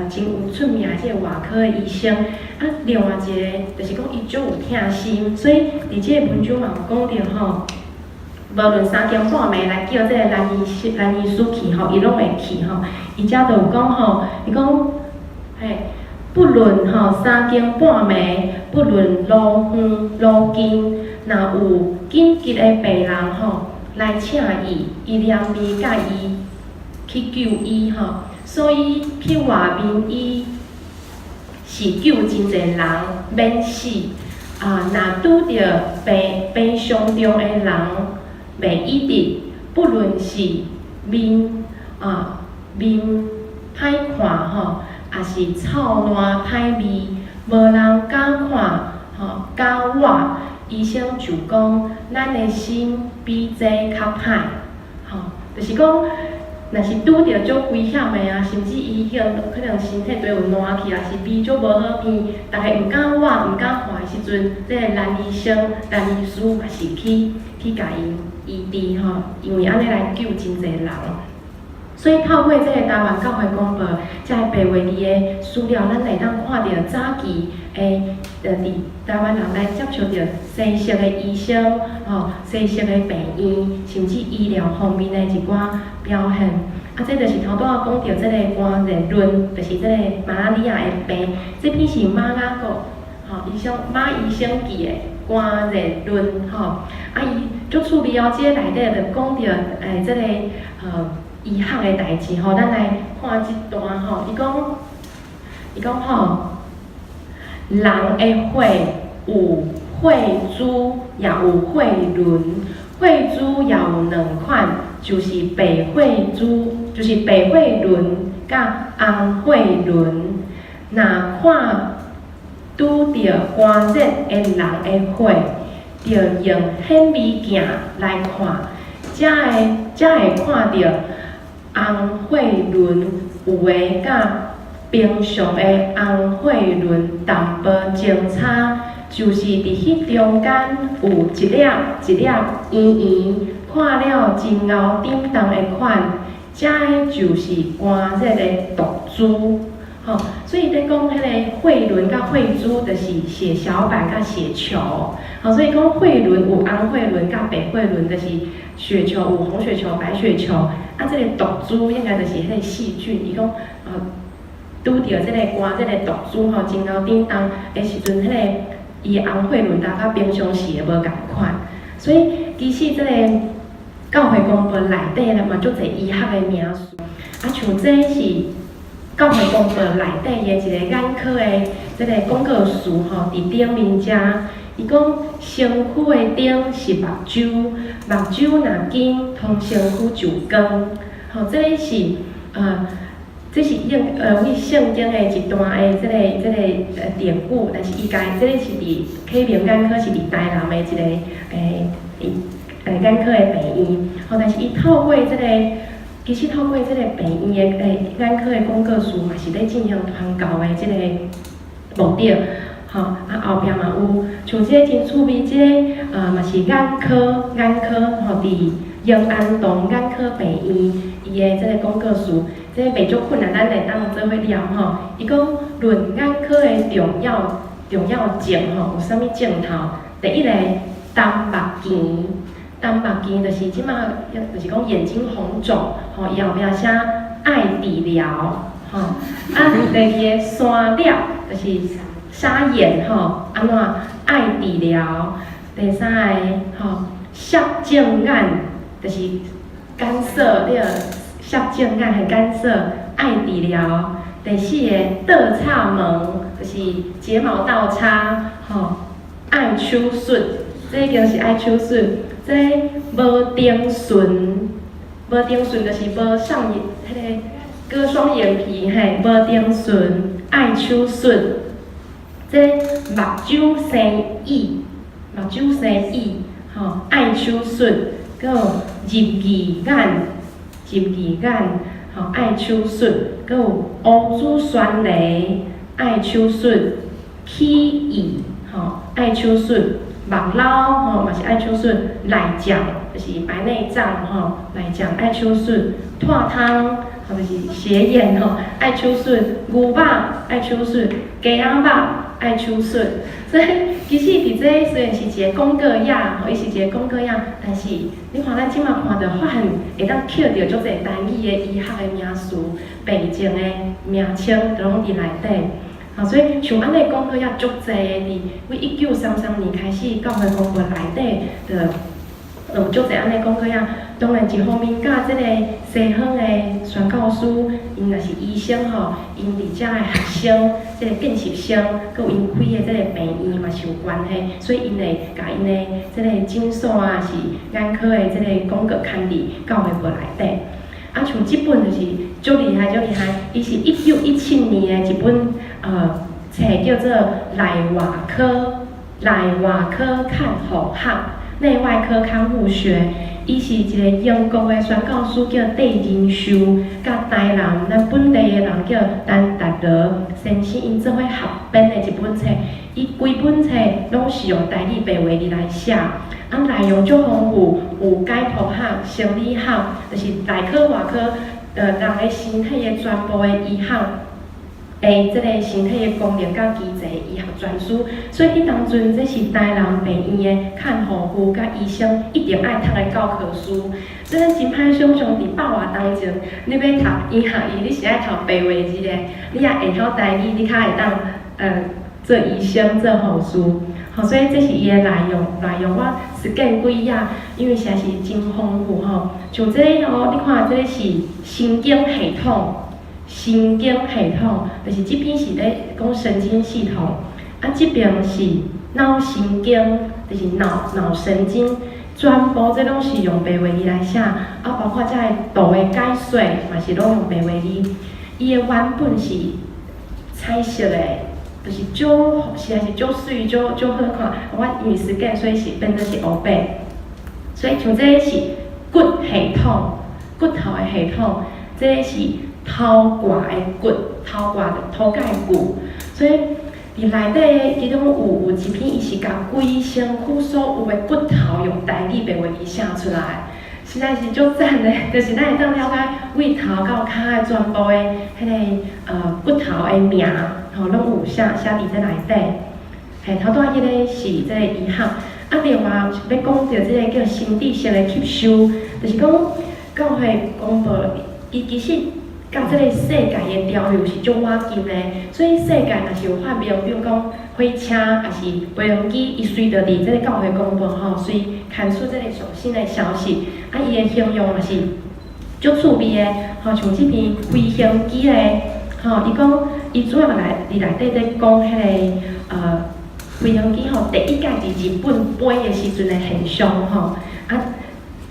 Speaker 2: 真有出名即个外科的医生。另外一个就是讲伊足有疼心，所以伫即个文章嘛有讲着吼，无论3更半暝来叫即个蓝医师去吼，伊拢会去吼。伊遮就有讲吼，伊讲不论吼3更半暝，不论路远路近，若有紧急的病人吼来请伊，伊念咪甲伊去救伊吼，所以去外面伊是救真侪人免死。若拄着病伤重的人，袂一定，不论是面歹看吼，也是臭烂歹味，无人敢看吼，甲我医生就讲，咱的心比这较歹吼，就是讲。若是拄着足危险的甚至伊可能身体都有烂去，也是鼻足无好鼻，大家毋敢我毋敢看的时阵，这个蓝医师嘛是去甲伊医治吼，因为安尼来救真侪人。所以透过这个台湾教会广播，才会白话字的资料，咱会当看到早期伫台湾人来接触到西式的医生吼，西式的病院，甚至医疗方面的一寡表现。这就是头拄仔讲到这个关节论，就是这个马拉利亚的病。这篇是马雅各马医生记的关节论吼。伊足趣味哦，这个内底就讲到这个医学的代志吼，咱来看这段吼。伊讲吼，人的血有血珠，也有血轮。血珠也有2款，就是白血珠，就是白血轮甲红血轮。若看拄着关节的人的血，就用显微镜来看，才会看到红血轮有诶甲平常的红血轮淡薄前差。就是伫迄中间有一粒圆圆，看了真牛叮当的款，这就是关节的毒珠。吼，所以咧讲迄个血轮甲血珠，就是血小板甲血球。吼，所以讲血轮有红血轮甲白血轮，就是血球有红血球、白血球。这个毒珠应该就是迄个细菌。伊讲拄着这个关节的毒珠吼，真牛叮当的时阵，迄个。伊的红血轮甲平常时的无共款，所以其实这个教会广播内底咧嘛，足侪医学的名词。像这是教会广播内底的一个眼科的这个广告词吼，伫顶面遮，伊讲身躯的顶是目睭，目睭若紧，通身躯就光。吼，这个是这是圣经的一段的这个典故，但是伊家这个是伫启明眼科，是伫台南的一个眼科的病院。吼，但是伊透过这个，其实透过这个病院的眼科的广告词嘛，是咧进行传教的这个目的。吼，后壁嘛有像这个真趣味，这个嘛是眼科吼，伫永安堂眼科病院，伊的这个广告词。这袂足困难，咱会当做伙了吼。伊讲论眼科的重要症吼，有啥物症头？第一个单目镜就是即马，就是讲眼睛红肿吼，伊后壁写爱治疗吼。第二个沙粒就是沙眼吼，安怎爱治疗？第三个吼涉政案，就是干涉你个涉政案很干涉，爱治疗。第四个倒插门，就是睫毛倒插，爱手术，这已经是爱手术。这无顶顺，无顶顺就是无上迄个割双眼皮，无顶顺，爱手术。这目睭生翳，目睭生翳，爱手术。搁有入耳眼，爱手术。搁有乌珠酸梨，爱手术。起耳，爱手术。目瘌嘛是爱手术。内障就是白内障，内障爱手术。脱汤就是斜眼爱手术。牛肉爱手术。鸡仔肉爱手术。所以其实伫这虽然是一个广告页，伊是一个广告页，但是你看咱即马看到发现会当捡到足侪单语的医学的名词、病症的名称，都拢伫内底。所以像安尼广告页足侪伫，为1933年开始，教会公布内底就有足侪安尼广告页。当然一方面，甲即个西方的宣教师，因若是医生因伫遮的学生，即个见习生，佮因开的即个病院嘛是有关系，所以因会甲因的即个诊所啊是眼科的即个广告刊伫教会部内底。像即本就是足厉害，伊是1917年的一本册，叫做《内外科看护学》，内外科看护学。伊是一个英国的宣教师叫戴仁秀，甲台人咱本地的人叫丹达罗先生，因做伙合编的一本册。伊规本册拢是用台语白话字来写，内容足丰富，有解剖学、生理学，就是内科外科，人的身体的全部的医学。即个身体的功能甲机制医学专书，所以迄当阵这是台人病院的看护妇甲医生一定爱读的教科书。所以咱真歹想象伫百外当前，你要读医学医，你是爱读白话字的，你也会晓台语，你较会当做医生做护士。所以这是伊的内容我是见几页，因为实在是真丰富像这个你看这个是神经系统。就是这边是咧讲神经系统，这边是脑神经，就是脑神经，全部这拢是用白话字来写，包括这个图的解说嘛是拢用白话字。伊的原本是彩色的，就是实在是足水、足好看。我因为时间，所以是变做是黑白。所以像这个是骨系统，骨头的系统，这个是头挂的骨，头盖骨，所以伫内底其中有一篇，伊是甲规身躯所有的骨头用台语白话字写出来，实在是足赞的。就是咱会当了解胃头到骹的全部的迄个骨头的名，拢有写伫这内底。头拄仔迄个是即个医学，另外要讲到即个叫心理学的吸收，就是讲教会公布，伊其实。甲即个世界的潮流是足要紧的，所以世界若是有发明，比如讲火车，还是飞龙机，伊随着伫即个教会公布随牵出即个上新的消息，伊的形容嘛是足趣味的，像即篇飞行机的，伊讲伊主要伫内底在讲迄个飞行机第一架伫日本飞的时阵的现象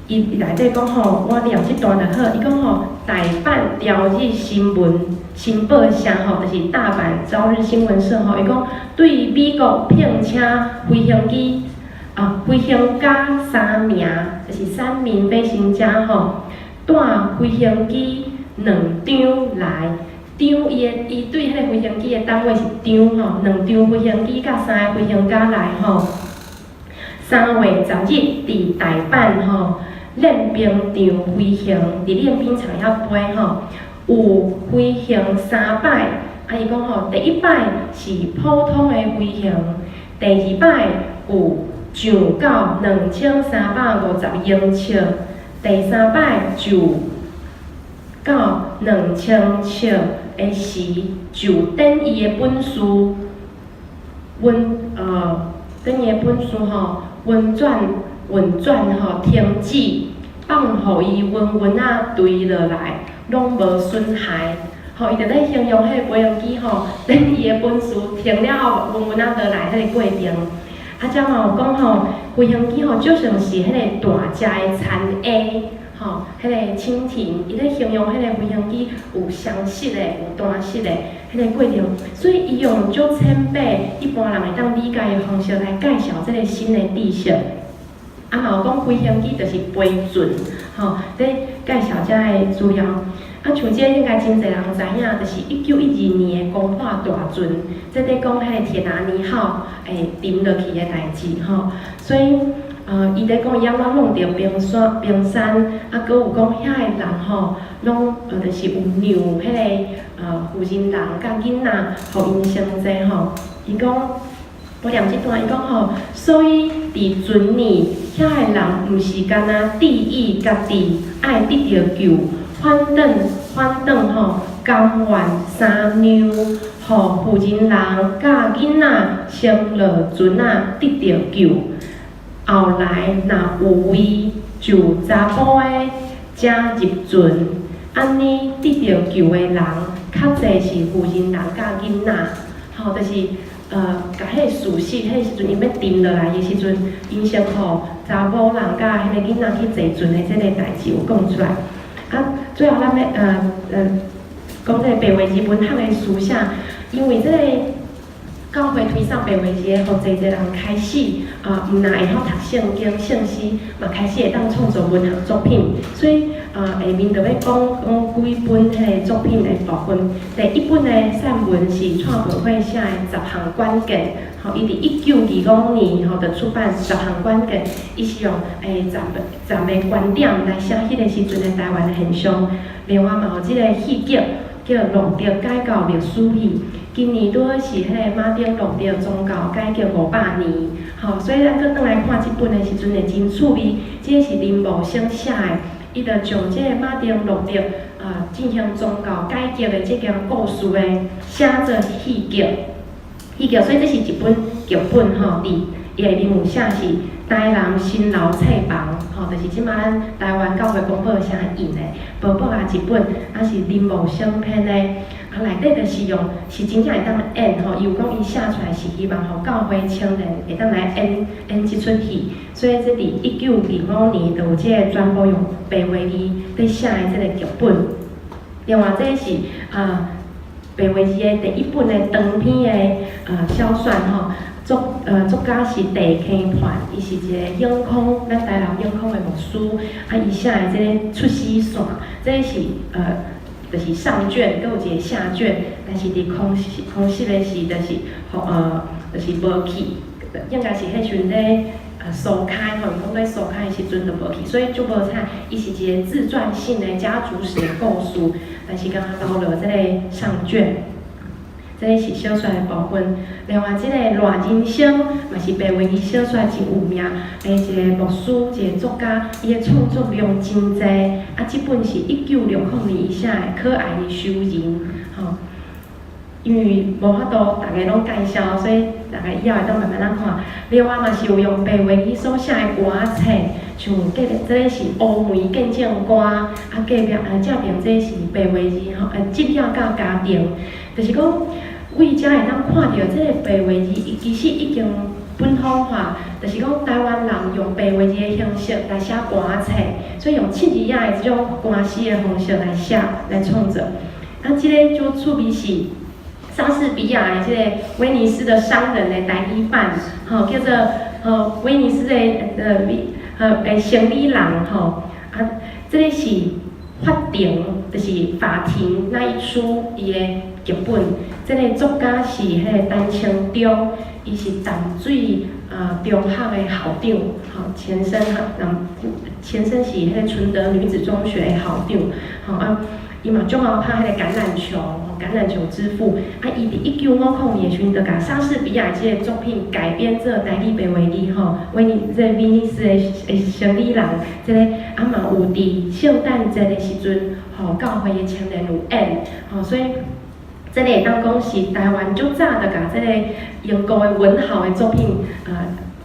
Speaker 2: 伊内底讲我念即段就好。伊讲台版朝日新闻新报社就是大阪朝日新闻社伊讲对美国聘请飞行机飞行家3名，就是3名飞行家带飞行机2张来。伊对迄个飞行机的单位是张2张飞行机甲3个飞行家来3月10日伫台版练兵场飞行，伫练兵场遐飞有飞行3摆。伊讲第一摆是普通的飞行，第二摆有上到2350英尺，第三摆就到2000尺的时，就等伊的本事，等伊的本事运转运转停止，放互伊稳稳啊对落来，拢无损害。伊就咧形容迄个飞行机等伊的本事停了后，稳稳啊落来迄个过程。才有讲飞行机就像是迄个大只的残鸭。迄个蜻蜓，伊咧形容迄个飞行机有双式的、有单式的迄个过程，所以伊用足浅白、一般人会当理解的方式来介绍这个新的知识。嘛有讲飞行机就是飞船，在介绍这个资料。像这应该真侪人知影，就是1912年的攻破大船，这咧讲迄个铁达尼号沉落去的代志所以。伊咧讲伊安怎弄着冰山，搁有讲遐个人拢就是有让迄个负责人甲囡仔，互因成济伊讲，我念这段，伊讲所以伫船里，遐个人毋是干那注意家己爱得着救，反倒甘愿三娘，互负责人甲囡仔先落船得着救。后来若有位就查甫的才入船，安尼得着救的人，较侪是负责人甲囡仔，就是甲迄个事实，迄个时阵因要沉落来的时阵，因先互查某人甲迄个囡仔去坐船的这个代志有讲出来。最后咱要讲这个白话字文学的思想，因为这个。教会推上白话字，互侪人开始毋但会晓读圣经、圣诗，嘛开始会当创作文学作品。所以下面就要讲几本迄个作品的部分。第一本的散文是创本会写的《10项关键》，伊伫1925年就出版《10项关键》，伊是用10个观点来写迄个时阵的台湾的现象。另外嘛有即个戏剧叫《龙德改教历史戏》。今年拄好是迄个马丁路德宗教改革500年，所以咱搁倒来看即本的时阵会真趣味。这个是林茂生写的，伊就将这个马丁路德进行宗教改革的这件故事的写做戏剧，所以这是一本剧本伊下面有写是台南新楼册房，就是即摆咱台湾教会公报啥印的，薄薄一本，是林茂生编的。内底就是是真正会当演伊有讲伊写出来是希望教会青年会当来演即出戏，所以这伫1925年就有即个全部用白话字在写的即个剧本。另外，这是白话字的第一本的长篇的小说作家是地坑团，伊是一个永康，咱台南永康的牧师，伊写的即个出师线，这是就是上卷，佮有一个下卷，但是伫空室的是，就是无去，应该是迄阵咧疏开伊讲咧疏开的时阵就无去，所以就无采，伊是一个自传性的家族史的故事，但是刚刚留落即个上卷。这是小说的部分，另外这个赖人生嘛是白话字小说真有名的一个牧师，一个作家，伊的创作量真济。这本是1960年以写的《可爱的修人》因为无法度大家拢介绍，所以大家以后会当慢慢看。另外嘛是有用白话字所写的歌册，像这个是乌梅见证歌，隔壁这边这是白话字职业甲家庭，就是讲。为遮会当看到即个白话字，其实已经本土化，就是讲台湾人用白话字的形式来写歌册，所以用七字仔的这种歌诗的方式来写来创作。即个就趣味是莎士比亚的即个威尼斯的商人的台语版，叫做威尼斯的生理人这个是法庭，就是法庭那一出伊的剧本。这个作家是迄个陈清忠，伊是淡水中学的校长，前身是迄个纯德女子中学的校长，伊嘛足好拍迄个橄榄球之父，伊伫1950年时阵就甲莎士比亚即个作品改编做台语白话字，威尼斯的生理人，即个嘛有伫圣诞节的时阵，教会的青年有演，所以。这个会当讲是台湾足早就甲这个英国的文豪的作品，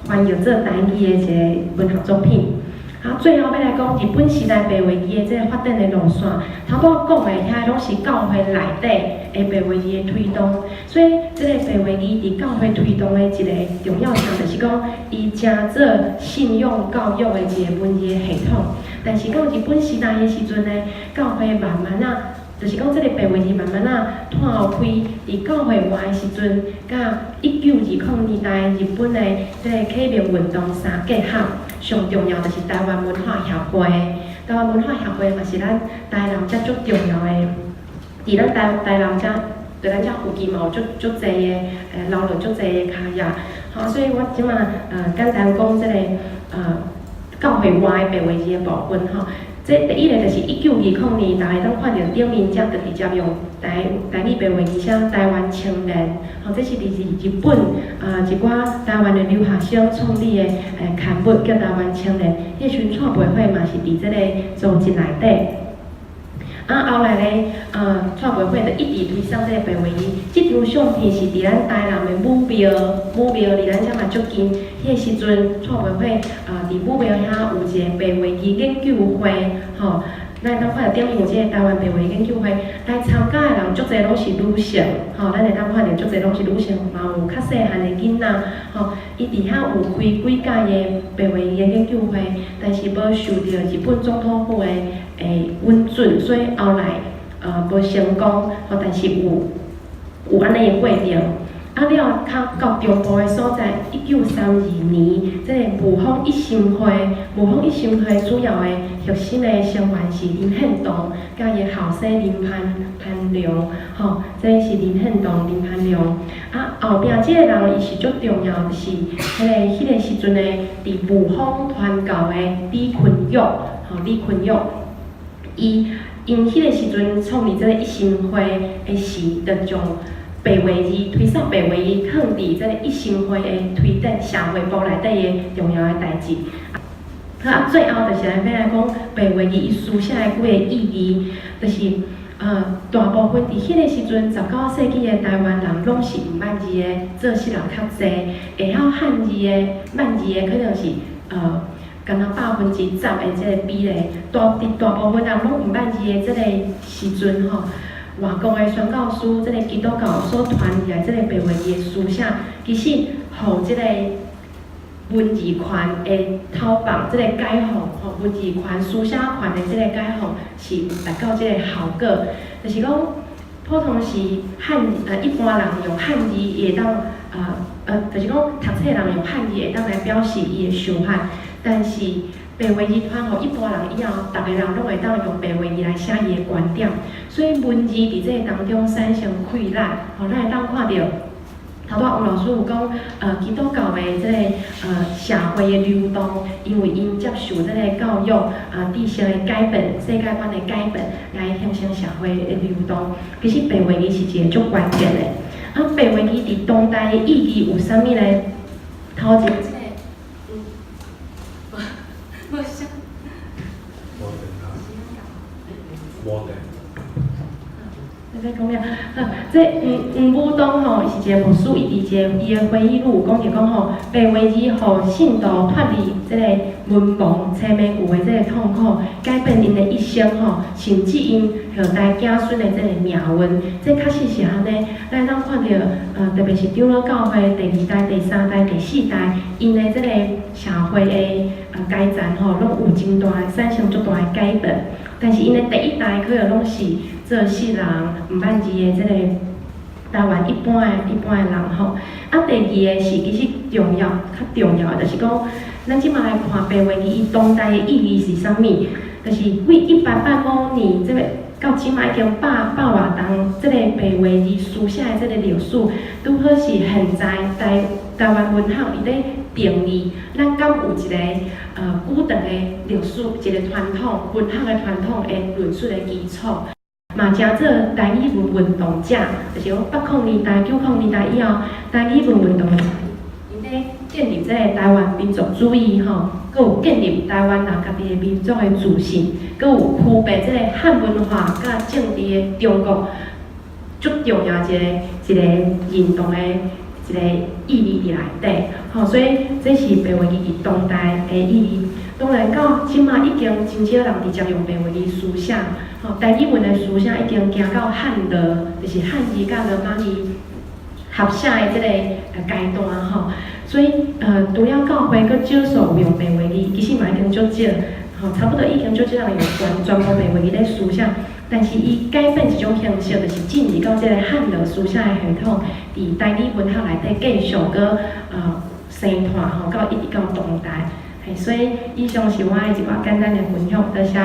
Speaker 2: 翻译做台语的一个文学作品。啊，最后要来讲日本时代白话字的这个发展的路线，头拄讲的遐拢是教会内底的白话字的推动，所以这个白话字伫教会推动的一个重要性，就是讲伊正做信用教育的一个文字的系统。但是讲日本时代的时阵呢，教会慢慢啊。就是讲，这个白话字慢慢摊后开，伫教会外的时阵，甲1920年代日本的这个启蒙运动相结合，上重要就是台湾文化协会。台湾文化协会嘛是咱台南遮足重要的，伫咱台南遮，在咱遮附近嘛有足侪的留落足侪的卡业。好，所以我即马简单讲这个教会外的白话字的部分吼。这第一个就是1920年，大家当看到顶面遮就直接用台语白话字写台湾青年，吼，这是日本一寡台湾的留学生创立的刊物叫台湾青年，迄群创培会嘛是伫这个组织内底。后来咧，创培会就一直推送这个白话字。这张相片是伫咱台南的武庙离咱遮嘛足近。迄个时阵，创培会伫武庙遐有一个白话字研究会，吼。咱当看到顶面有即个台湾白话研究会，来参加的人足侪拢是女性，吼，咱会当看到足侪拢是女性，嘛有较细汉的囡仔，吼，伊伫遐有开几届的白话字研究会，但是无受到日本总统府的允准，所以后来无成功，吼，但是有安尼的过程。了到中部的所在，1932年，这个雾峰一心会主要的核心的成员是林献堂，甲伊后生林攀良，吼，这是林献堂、林攀良。后壁这个人伊是足重要，就是迄个时阵的伫雾峰传教的李坤玉，吼，李坤玉，因迄个时阵创立这个一心会的时，就将白话字推送白话字，放伫这个一心会的推展社会部内底的重要的代志。最后就是要来讲白话字伊书写的几个意义，就是大部分伫迄个时阵19世纪的台湾人拢是毋捌字的，做事人较济，会晓汉字的、捌字的可能是敢若10%的这个比例，大部分人拢毋捌字的这个时阵吼。外国的宣教师，这个基督教所传入来这个白话字的书写，其实互这个文字权的讨棒，这个解放，吼文字权、书写权的这个解放是达到这个效果，就是讲普通是一般人用汉字会当就是讲读册人用汉字会当来表示伊的受汉，但是白话字传互一般人以后，逐个人拢会当用白话字来写伊的观点，所以文字伫这个当中产生溃烂，吼，咱会当看到。头拄王老师有讲，基督教的这个社会的流动，因为因接受这个教育知识的改变、世界观的改变，来形成社会的流动。其实白话字是一个足关键的。白话字伫当代的意义有啥物呢？头前再讲了，这黄武东吼是一个牧师，伊伫伊的回忆录讲着讲吼，白话字互信徒脱离这个文盲、猜谜语的这个痛苦，改变因的一生吼，甚至因后代子孙的这个命运，这确实是安尼。咱当看到特别是长老教会第2代、第3代、第4代，因的这个社会的改善吼，拢有真大产生足大的改变。但是因的第1代可能拢是做事人毋捌字的这个台湾一般的人吼。第2个是其实较重要的，就是讲，咱即马来看白话字伊当代的意义是啥物？就是为1885年这个到即马已经百外重，这个白话字书写的这个历史，拄好是现在台湾文学伊咧定义，咱敢有一个久长的历史，一个传统文学的传统的论述的基础。嘛，真做台语文运动者，就是讲80年代、90年代以后，台语文运动的因咧建立这个台湾民族主义吼，佮有建立台湾人家己的民族的自信，佮有区别这个汉文化甲政治的中国足重要一个运动的一个意义伫内底，吼，所以这是白话字伫当代的意义。当然到即马已经真少人伫接用白话字书写，吼，台语文的书写已经行到汉的，就是汉字甲罗马字合写的即个阶段吼。所以除了教会佮少数有用白话字，其实嘛已经足少，吼，差不多已经足少人用全部白话字咧书写。但是伊改变一种形式，就是进入到即个汉的书写的系统，伫台语文学内底继续搁生团吼，到一直到当代。所以以上是我的一寡简单的分享，多谢。